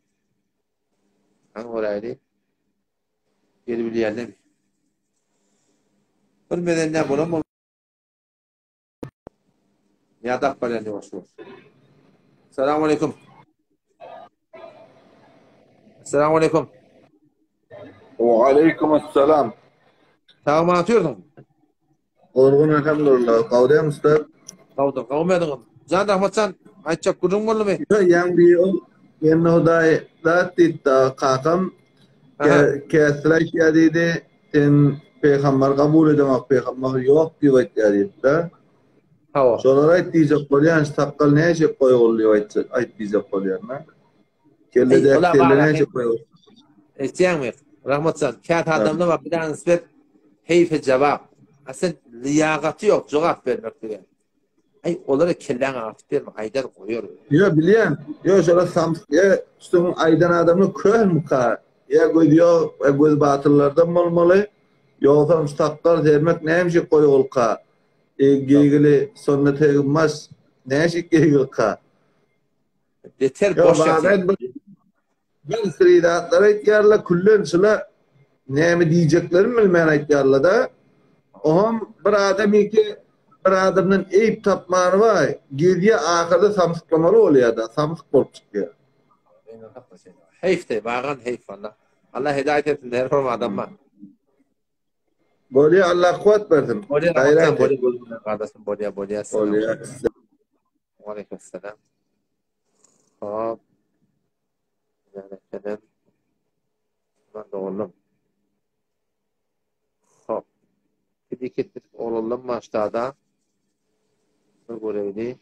Hangi oraydı? Geri bir yerle mi? Ölmeden ne bulam? Yadak baleni olsun. Selamun Aleyküm. Selamun Aleyküm. Ve aleykümselam. Tamam atıyordum. Orgun elhamdülillah. Kavdaya mıstar? Kavdum. Can Rahmatcan ayçak kudun mu mu? Yang diyor yeni huday zatit kakam kesraş yadidi ten peygamber kabul edemek peygamber yok diyor yadidi. Hava. Sonra ayet diyecek kolyan sakkal ne şey koyuyor ayet diyecek kolyan. Kelle ne şey koyuyor. İsteyen mi? Rahmatcan kağıt adamda var bir tane nispet heyfe cevap. Aslında liyakati yok cevap vermek diyor. Ay onlara kellen artık verme aydan koyuyor. Yo biliyen. Yo şöyle ya üstün aydan adamı kör mü ka? Ya koyuyor göz batırlardan olmalı. Yoksa müstaklar vermek neymiş koyuyor ka? Gigili sonuna tegmez. Neymiş gigil ka? Yeter boş yapayım. Ben sridatlara ihtiyarla kullen sıla neymi diyeceklerim bilmeyen ihtiyarla da oham bir adamı ki bir adamın eyip tapmanı var. Geriye ahırda samsıklamalı oluyor da. Samsık bolup çıkıyor. Heyf de. Bağın heyf valla. Allah hidayet etsin. Her forma adam var. Bolya Allah kuvvet versin. Bolya Ramazan. Bolya bölümünden kardeşim. Bolya. Bolya. Aleykümselam. Hop. Aleykümselam. Ben de oğlum. Hop. Gidikettir oğlum maçtada. Göreydi.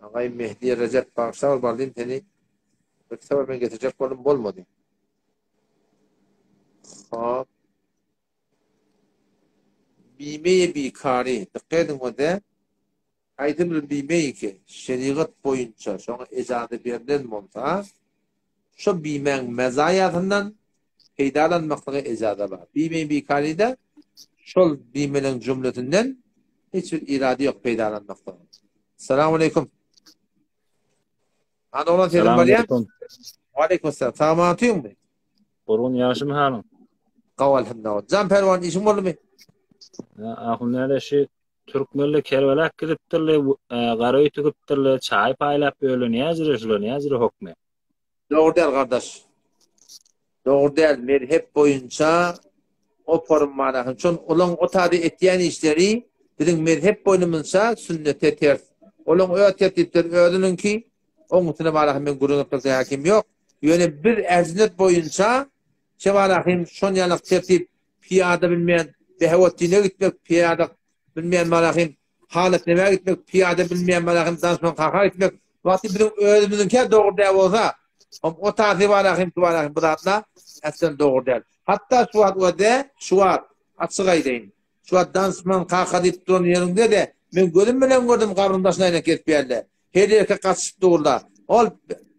Ağay Mehdi Recep Bağışlar varlayım seni. Bir sefer ben getirecek oğlum bolmadı. Hop. Bime-i bikari. Dikkat edin o da. Aydın bime-i ki şeriat boyunca sonra icadı verilen monta şu bimen mezayatından peydalanmaklığı icada var. Bime-i bikari'de şol bimenin cümletinden hiçbir irade yok peydalanmaklığı. Selamun Aleyküm. Ana olan selam var. Aleykümselam. Tamam atıyor mu? Burun yaşım hanım. Qaval hamdallah. Can pervan işin var mı? Ahun nerede şey Türkmenli kervelak gidiptirle, qarayı tüküptirle, çay paylap böyle ne yazır hokme. Doğru değil kardeş. Doğru değil. Merhep boyunca o formanın çon olan o tadı etyen işleri bizim merhep boyunca sünnete ters. Olan o tertipler ödünün ki o mutuna malahim ben gurun yaptı hakim yok. Yani bir erzinet boyunca şevalahim şon yanık tertip piyada bilmeyen behvetine gitmek piyada bilmeyen malahim halet neme gitmek piyada bilmeyen malahim dansman kaka gitmek vakti bizim ödünün ki doğru değil olsa o tadı malahim budatla esen doğru değil. Hatta şu at atsıgaydeyin. Şu at dansman kaka deyip duran yerinde de men gözüm gördüm kabrındaşına ile ketpeyerle. Her yerke kaçıp doğurlar. Ol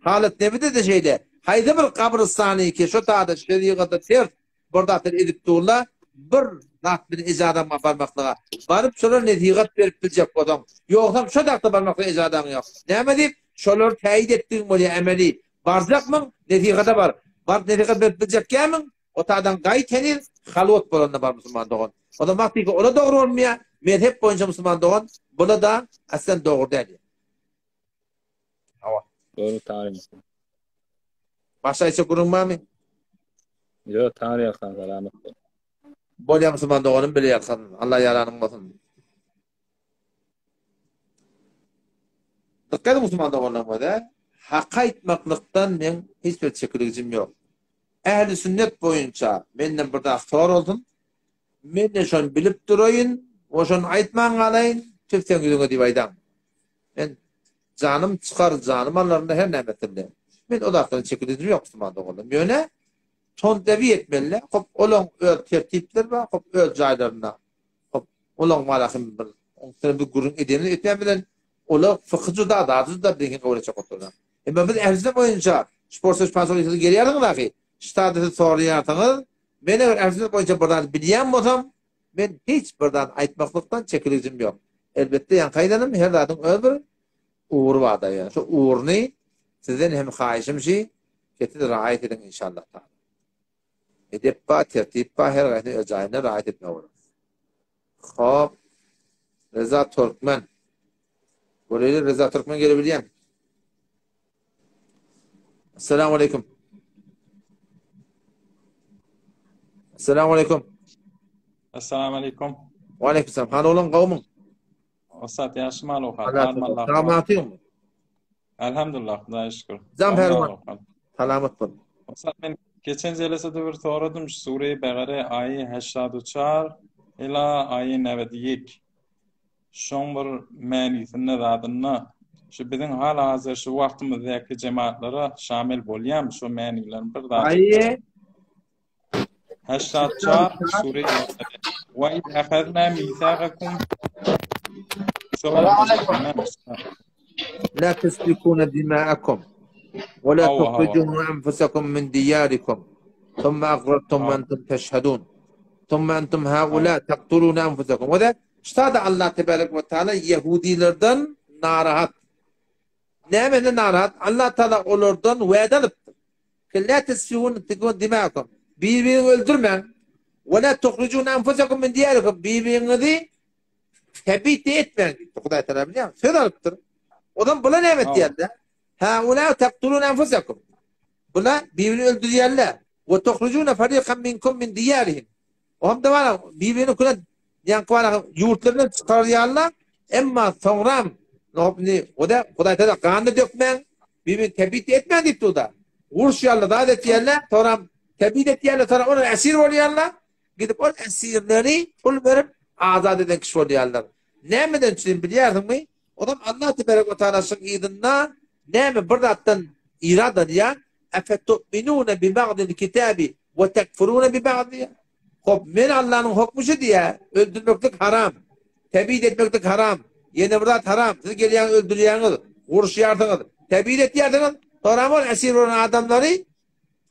halet nebide de şeyde. Hayda bir kabristani ki şu taada şeriğada ters bordatır edip doğurlar. Bir lat bir icadama barmaklığa. Barıp şolar netigat verip bilecek adam. Yoksa şu dakta barmaklığa icadam yok. Ne deyip şolar teyit ettiğin böyle emeli. Barzak mı? Netigada var. Bar netigat verip bilecek kemin? O tadan gaytenir halot bolanına bar Müslüman doğan. O da vakti ki ona doğru olmaya mezhep boyunca Müslüman doğan buna da aslen doğru değil. Doğru tarih. Başka ise kurun var mı? Yok tarih yakın selamet. Bolya Müslüman doğanın bile yakın. Allah yalanın olsun. Dikkat Müslüman doğanın var da haka etmeklikten ben hiçbir çekilicim yok. Ehli sünnet boyunca benden burada aktar oldum. Men de şon bilip durayın, o şon aytman alayın, tüften güdüğü divaydam. Ben canım çıkar, canım anlarında her nemetimde. Men o daktan çekildim yok Müslüman'da oldum. Yöne, son devi etmeli, hop, olan tertipler var, hop, caylarına, hop, olan malakım bir gurun edeni etmemeden, ola fıkıcı da, dağıtıcı da bilgin öyle çok oturdu. Ben biz erzine boyunca, spor sözpansiyonu geri yarın ki, ştadeti soru yaratınız, ben eğer erzine boyunca buradan bilyen olsam, ben hiç buradan aytmaklıktan çekilizim yok. Elbette yan kaydanım, her zaten öbür uğur var da yani. Şu uğurunu sizden hem kayışım şey, ketin rahat edin inşallah. Edep ba, tertip ba, her gayetini öcayine rahat etme olur. Hop, Reza Türkmen. Buraya Reza Türkmen gelebileyim. Esselamu Aleyküm. Esselamu Aleyküm. Assalamu alaikum. Wa aleykümselam. Hal olan kavmin? Osat yaşım al oxal. Tamam atıyor mu? Elhamdülillah, Xudoga şükür. Zam herman. Salamat bol. Osat men geçen jelesede bir soradım Sure-i Begare ayı 84 ila ayı 92. Şon bir ma'nisini zadını şu bizim hal-hazır şu vaqtimizdagi cemaatlara şamil bolýan şu ma'nilerini bir daha. Ayı 84 Sure-i Ve iz akhadna mithaqakum لا تسفكون دماءكم ولا تخرجون أنفسكم من دياركم ثم أقررتم وأنتم تشهدون ثم أنتم هؤلاء تقتلون أنفسكم وده اشتهد الله تبارك وتعالى يهوديlerden narahat. Ne narahat? Allah Teala onlardan vaat alıptır. La tesfikun dima'akum. Birbirini öldürme. Ve la tukhrijun enfusakum min diyarikum. Birbirinizi tebit etmeyin. Hudaý Teala biliyor. Söz alıptır. Odan bula nemet diýerler. Haula taqtulun enfusakum. Bula birbirini öldürýärler. Ve tukhrijun fariqan minkum min diyarihim. Oğam da var birbirini kula yankıvala yurtlarından çıkarýarlar. Emma soňram o da Hudaý Teala ganda dökmen birbirini tebit etmeyin diýipdi o da. Urşýarlar da etýärler. Soňra tebit etýärler. Soňra onu esir bolýarlar. Gidip o esirleri pul verip azad eden kişi bolýarlar. Nämeden üçin bilýärdiňmi? Odam Allah Tebarek ve Teala'nın idinna näme bir zatdan irad edýär? Afetu'minuna bi ba'dil kitabi ve tekfuruna bi ba'di. Hop men Allah'ın hukmu şu diye öldürmeklik haram. Tebid etmeklik haram. Yeni bir haram. Siz gelýän öldürýäňiz, uruşýardyňyz. Tebid etýärdiňiz. Toramol esir olan adamları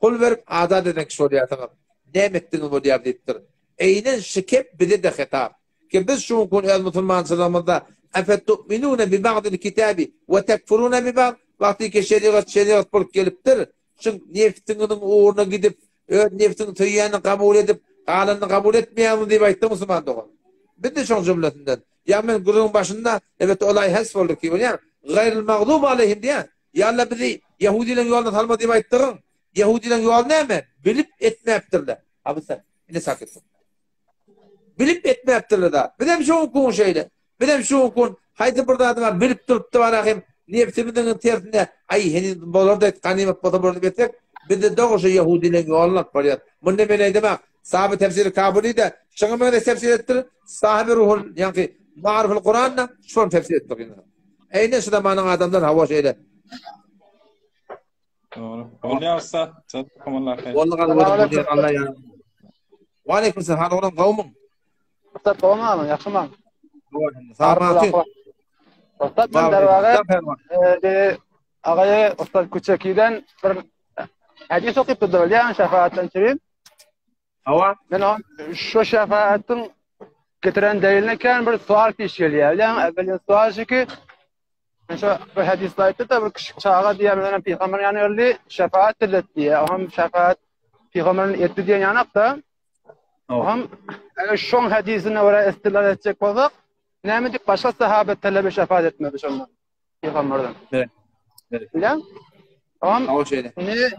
pul verip azad eden kişi bolýardyňyz. Näme etdiňiz bolýar diýipdir. Eýnen şikep bize de hitap. Ki biz şu gün el Müslüman zamanında afetu'minuna bi ba'dil kitabi ve tekfuruna bi ba'd. Vakti şeriat bolup gelipdir. Şun neftinin uğruna gidip neftin tüyyanını kabul edip alanını kabul etmeyen diye aytdı Müslüman doğan. Bir de şun cümletinden. Ya men gururun başında evet olay hasf oldu ki yani gayril mağdub aleyhim diye. Ya Allah bizi Yahudilerin yoluna salma diye ayttırın. Yahudilerin yolu neyme? Bilip etmeyiptirler. Abi sen ne sakınsın? Bilip etmeyiptirler da. Bir de bir şey okun şeyle. Bir de bir şey okun. Haydi burada adıma bilip durup da var akım. Nefsimizin tersine ay henüz bolar da kanimet bolar betek. Bir de doğrusu Yahudilerin yoluna parayat. Bunu ne demek? Sahabe tefsiri kabulü de şuna da tefsir ettir. Sahabe ruhul yani mariful Kur'an'la şunu tefsir ettik. Aynen şu zamanın adamlar hava şeyle. Doğru. Olya usta. Jazakumullah hayır. Vallahi Allah ya. Ve aleyküm selam. Hadi oğlum kavmum. Usta kavmum yaxşı mı? Sağ Usta ben dervaga ağaya usta Küçükiden bir hadis okuyup durdu yani şefaatten çirin. Hava. Ben şu şefaatin getiren delilken bir sual peş geliyor. Yani evvelin sual şu ki şu bir hadislerde de bir küçük çağa diye bir peygamber yani öyle şefaat edilir diye. Hem şefaat peygamberin etti diye yanak da hem şu hadisine oraya istilal edecek olsak ne dedik başka sahabe talebe şefaat etmedi şundan peygamberden. Evet. Evet. Biliyor musun? Ama ne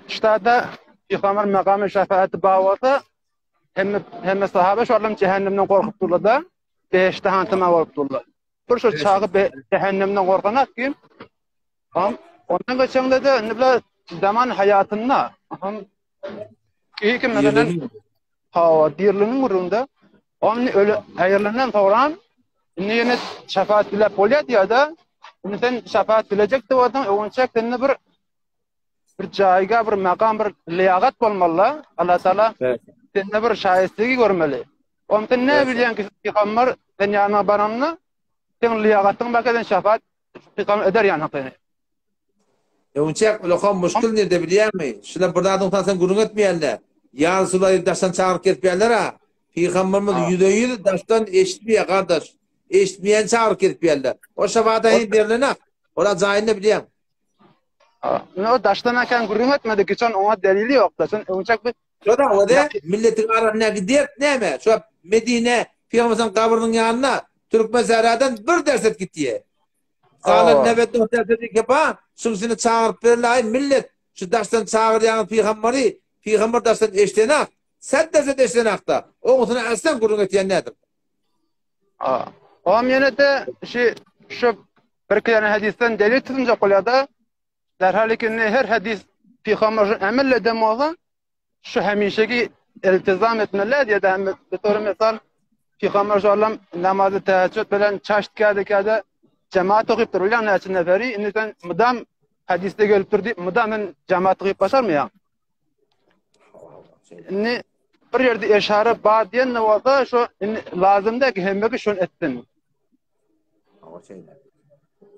işte da peygamber makamı şefaati bağırsa hem sahabe şu adam cehennemden korkup durdu da beşte hantıma korkup durdu. Bir şu çağı cehennemden korkanak ki ondan geçende de ne bile zaman hayatında iyi ki mesela dirlinin vurunda onun öyle hayırlarından sonra yine şefaat bile polyat ya da sen şefaat bilecek de oradan onçak seninle bir cayga bir makam bir liyakat olmalı Allah Teala seninle bir şahistliği görmeli. Ondan ne bilen ki peygamber sen yanına baranla sen liyakatın bakeden şefaat peygamber eder yani hakikaten. Onçak lokam müşkil nerede biliyor musun? Şuna buradan sen gurur etmeyenler. Ya Resulullah daştan çağırıp gelmeyenler ha. Peygamberimiz %100 daştan eşitmiyor kardeş. Eşitmeyen çağırıp gelmeyenler. O şefaata derlerine. Orada zahinde biliyor musun? O daştan akan gurur etmedi ki ona delili yok da. Sen onçak bir şurada o da milletin arasına gidiyor ne mi? Şu Medine Peygamberin kabrinin yanına Türkmenizade bir derset gitti. Kalan nöbet noktası yapar. Şunu çağırıp verirler millet. Şu daştan çağıryan peygamberi, peygamber daştan eştenak. Sen derset eştenakta. Oğuzuna aslan gurur etiyen nedir? O yine de şu bir tane hadisten delil tutunca kolyada derhal ki her hadis peygamberin emelle demoğun şu hemişeki iltizam etmeler diye de bir doğru misal Peygamber sallam namazı teheccüd bilen çaştkâdekâde cemaat okuyup durulan neçin neferi insan mudam hadiste gelip durdu mudam cemaat okuyup başar mı ya? Ne bir yerde işare bağ diyen ne oldu şu lazım da ki hemmeki şun ettin.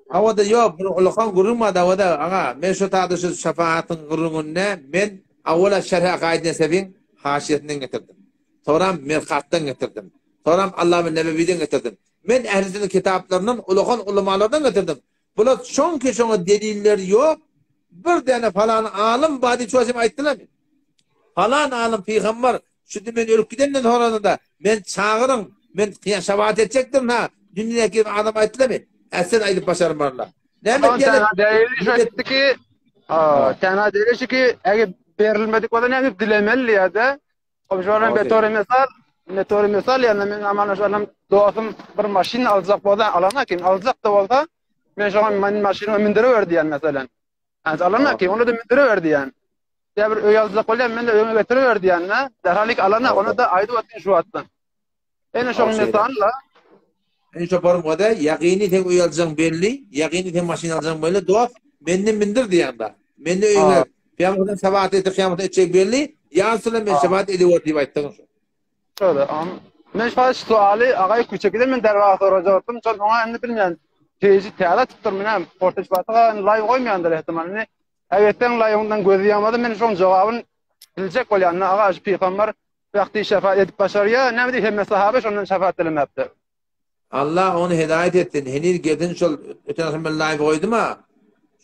Havada yok bunu ulakan gururmadı havada ağa men şu tadışı şefaatin gururunne men avvala şerha kaidine sebin haşiyetinden getirdim. Sonra mirkattan getirdim. Sonra Allah'ın nebeviden getirdim. Men ehlisinin kitaplarının ulakan ulamalardan getirdim. Bular çünkü şuna deliller yok. Bir tane falan alim badi çoğazım ayttılar mı? Falan alim peygamber şu men ölüp gidenden sonra da men çağırın men şefaat edecektim ha. Dünyadaki adam ayttılar mı? Sen aylıp başarım varlar. Ne mi diyelim? Delili şu etti ki tane delili şu ki eğer verilmedik o da ne dilemeli ya da o şu an meteor misal yani men aman şu an doğasım bir maşin alacak bu da alana kim alacak da olsa men şu an maşinimi mindiriverdi yani mesela. Yani alana kim onu da mindiriverdi yani. Ya bir öy alacak olan men de öyme getiriverdi yani. Derhalik alana onu da aydı atın şu attın. En şu misalla en çok param o da yakini tek öy alacağım belli, yakini tek maşin alacağım böyle doğaf benden mindir diyen da. Men de öyler Peygamberden sebat etti kıyamet edecek belli. Yansıla men sebat ediyor diye ayttın. Şöyle men şu suali ağay Küçükden men derva soracaktım. Çünkü ona endi bilmeyen tezi teala tutturmana portaj batığa lay koymayandır ihtimalini. Evetten layığından gözleyemedi men şu cevabın bilecek ol yani ağaç peygamber vakti şefaat edip başarıya ne bileyim hem sahabe ondan şefaat edilmepti. Allah onu hidayet ettin. Henir gedin şol öten billahi koydu ma.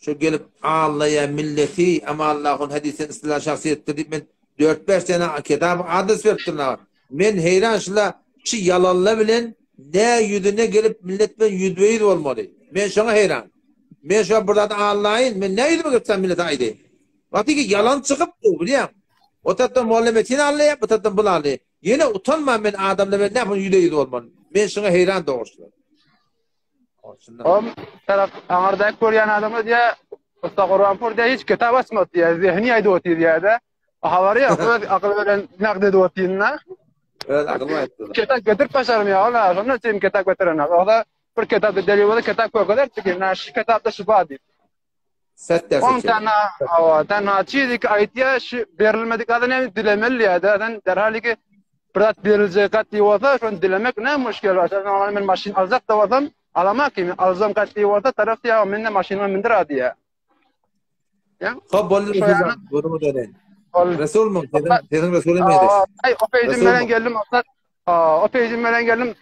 Şu gelip Allah'a milleti ama Allah'ın hadisin istilah şahsiyettir deyip men 4-5 tane kitap adres verdim. Men heyran şula çi yalanla bilen ne yüzüne gelip milletmen yüzbeyiz olmalı. Men şuna heyran. Men şu burada Allah'ın men ne yüzüme gitsem millete aydı. Vakti ki yalan çıkıp bu biliyor. O tattan muhalefetini anlayıp bu tattan bunu anlayıp. Yine utanmam ben adamla ben ne yapayım yüzbeyiz olmalı. Men şuna heyran doğrusu. taraf Anardaki koruyan adamı diye Usta Kur'anpur diye hiç kitap asmadı diye zihni aydı otu diye de. Havari ya akıl veren nakde otuyla. Evet akıl var. Kitap getir paşarım ya ona sonra sen kitap getiren. O da bir kitap da deli kitap koy kadar ki naş kitapta şifa değil. On tane çizik aytiya verilmedik adına dilemeli ya da derhal ki Pırat verilecek katli olsa şu an dilemek ne müşkil var. Normalde ben maşin alacak da varsam alamak ki alacağım katli olsa taraf ya minne maşinime mindir adi ya. Hop bollu Resul'dan durumu dönen. Resul mu? Sizin Resulü müydü? Ay o peygamberden geldim aslan. O peygamberden geldim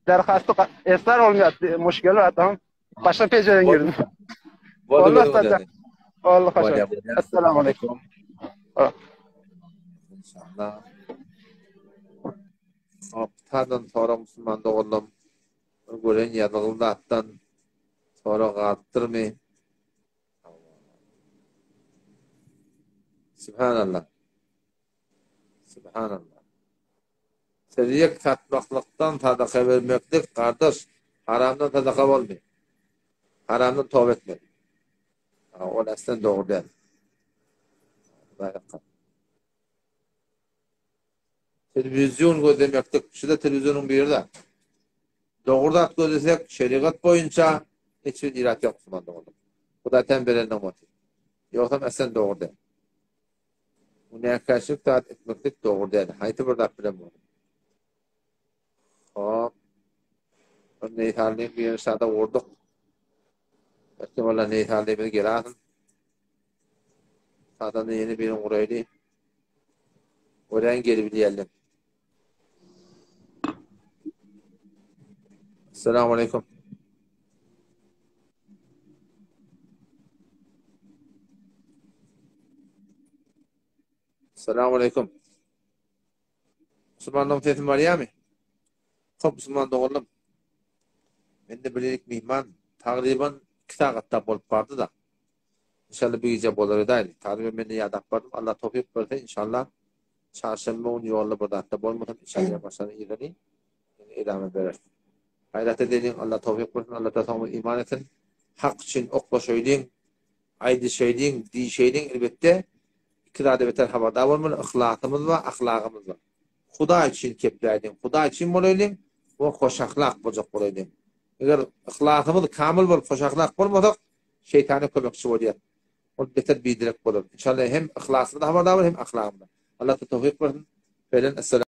derhastı esrar olmuyor müşkil var tamam. Başka peygamberden geldim. Vallahi Allah haşa. Esselamu aleyküm. İnşallah. Aptadan sonra Müslüman doğuldum. Gören yadıldı attan sonra qattırmı. Subhanallah. Subhanallah. Seriyek tatmaklıktan tadaka vermeklik kardeş. Haramdan tadaka olmuyor. Haramdan tövbe etmek. O aslen doğru değil. Televizyon gözlemektik. Şurada televizyonun bir yerde. Doğruda at gözlesek şeriat boyunca hiçbir irat yok. Bu da tembelenden motiv. Yoksa aslen doğru değil. Bu neye karşılık taat etmeklik doğru değil. Haydi burada bilem var. Hop. Neyt halini bir yere sağda vurduk. Belki valla neyt halini bir geri atın. Sağdan da yeni birini vuraydı. Oraya geri bileyelim. Esselamu aleyküm. Esselamu aleyküm. Müslümanlığım tetim var ya mı? Çok Müslüman doğuldum. Ben de bilelik mihman takriban 2 saatte bolup vardı da. İnşallah bir gece bolur değil. Takriban ben de yadak vardım. Allah topik verdi inşallah. Çarşamba onu yolla burada hatta bolmadan inşallah başlarına iğreni. İdame verir. Hayrat edelim. Allah topik versin. Allah tasavvur iman etsin. Hak için okla söyleyin. Aydı söyleyin. Di söyleyin. Elbette ikirade beter haberdar olmalı. İhlakımız var. Ahlakımız var. Huda için kepleydin. Huda için bolayın. O hoş ahlak olacak bolayın. Eğer ahlakımız kamil bir hoş ahlak olmasak şeytanı kömekçi oluyor. O beter bir direkt olur. İnşallah hem ihlasında haberdar olur hem ahlakında. Allah tevfik versin. Falan.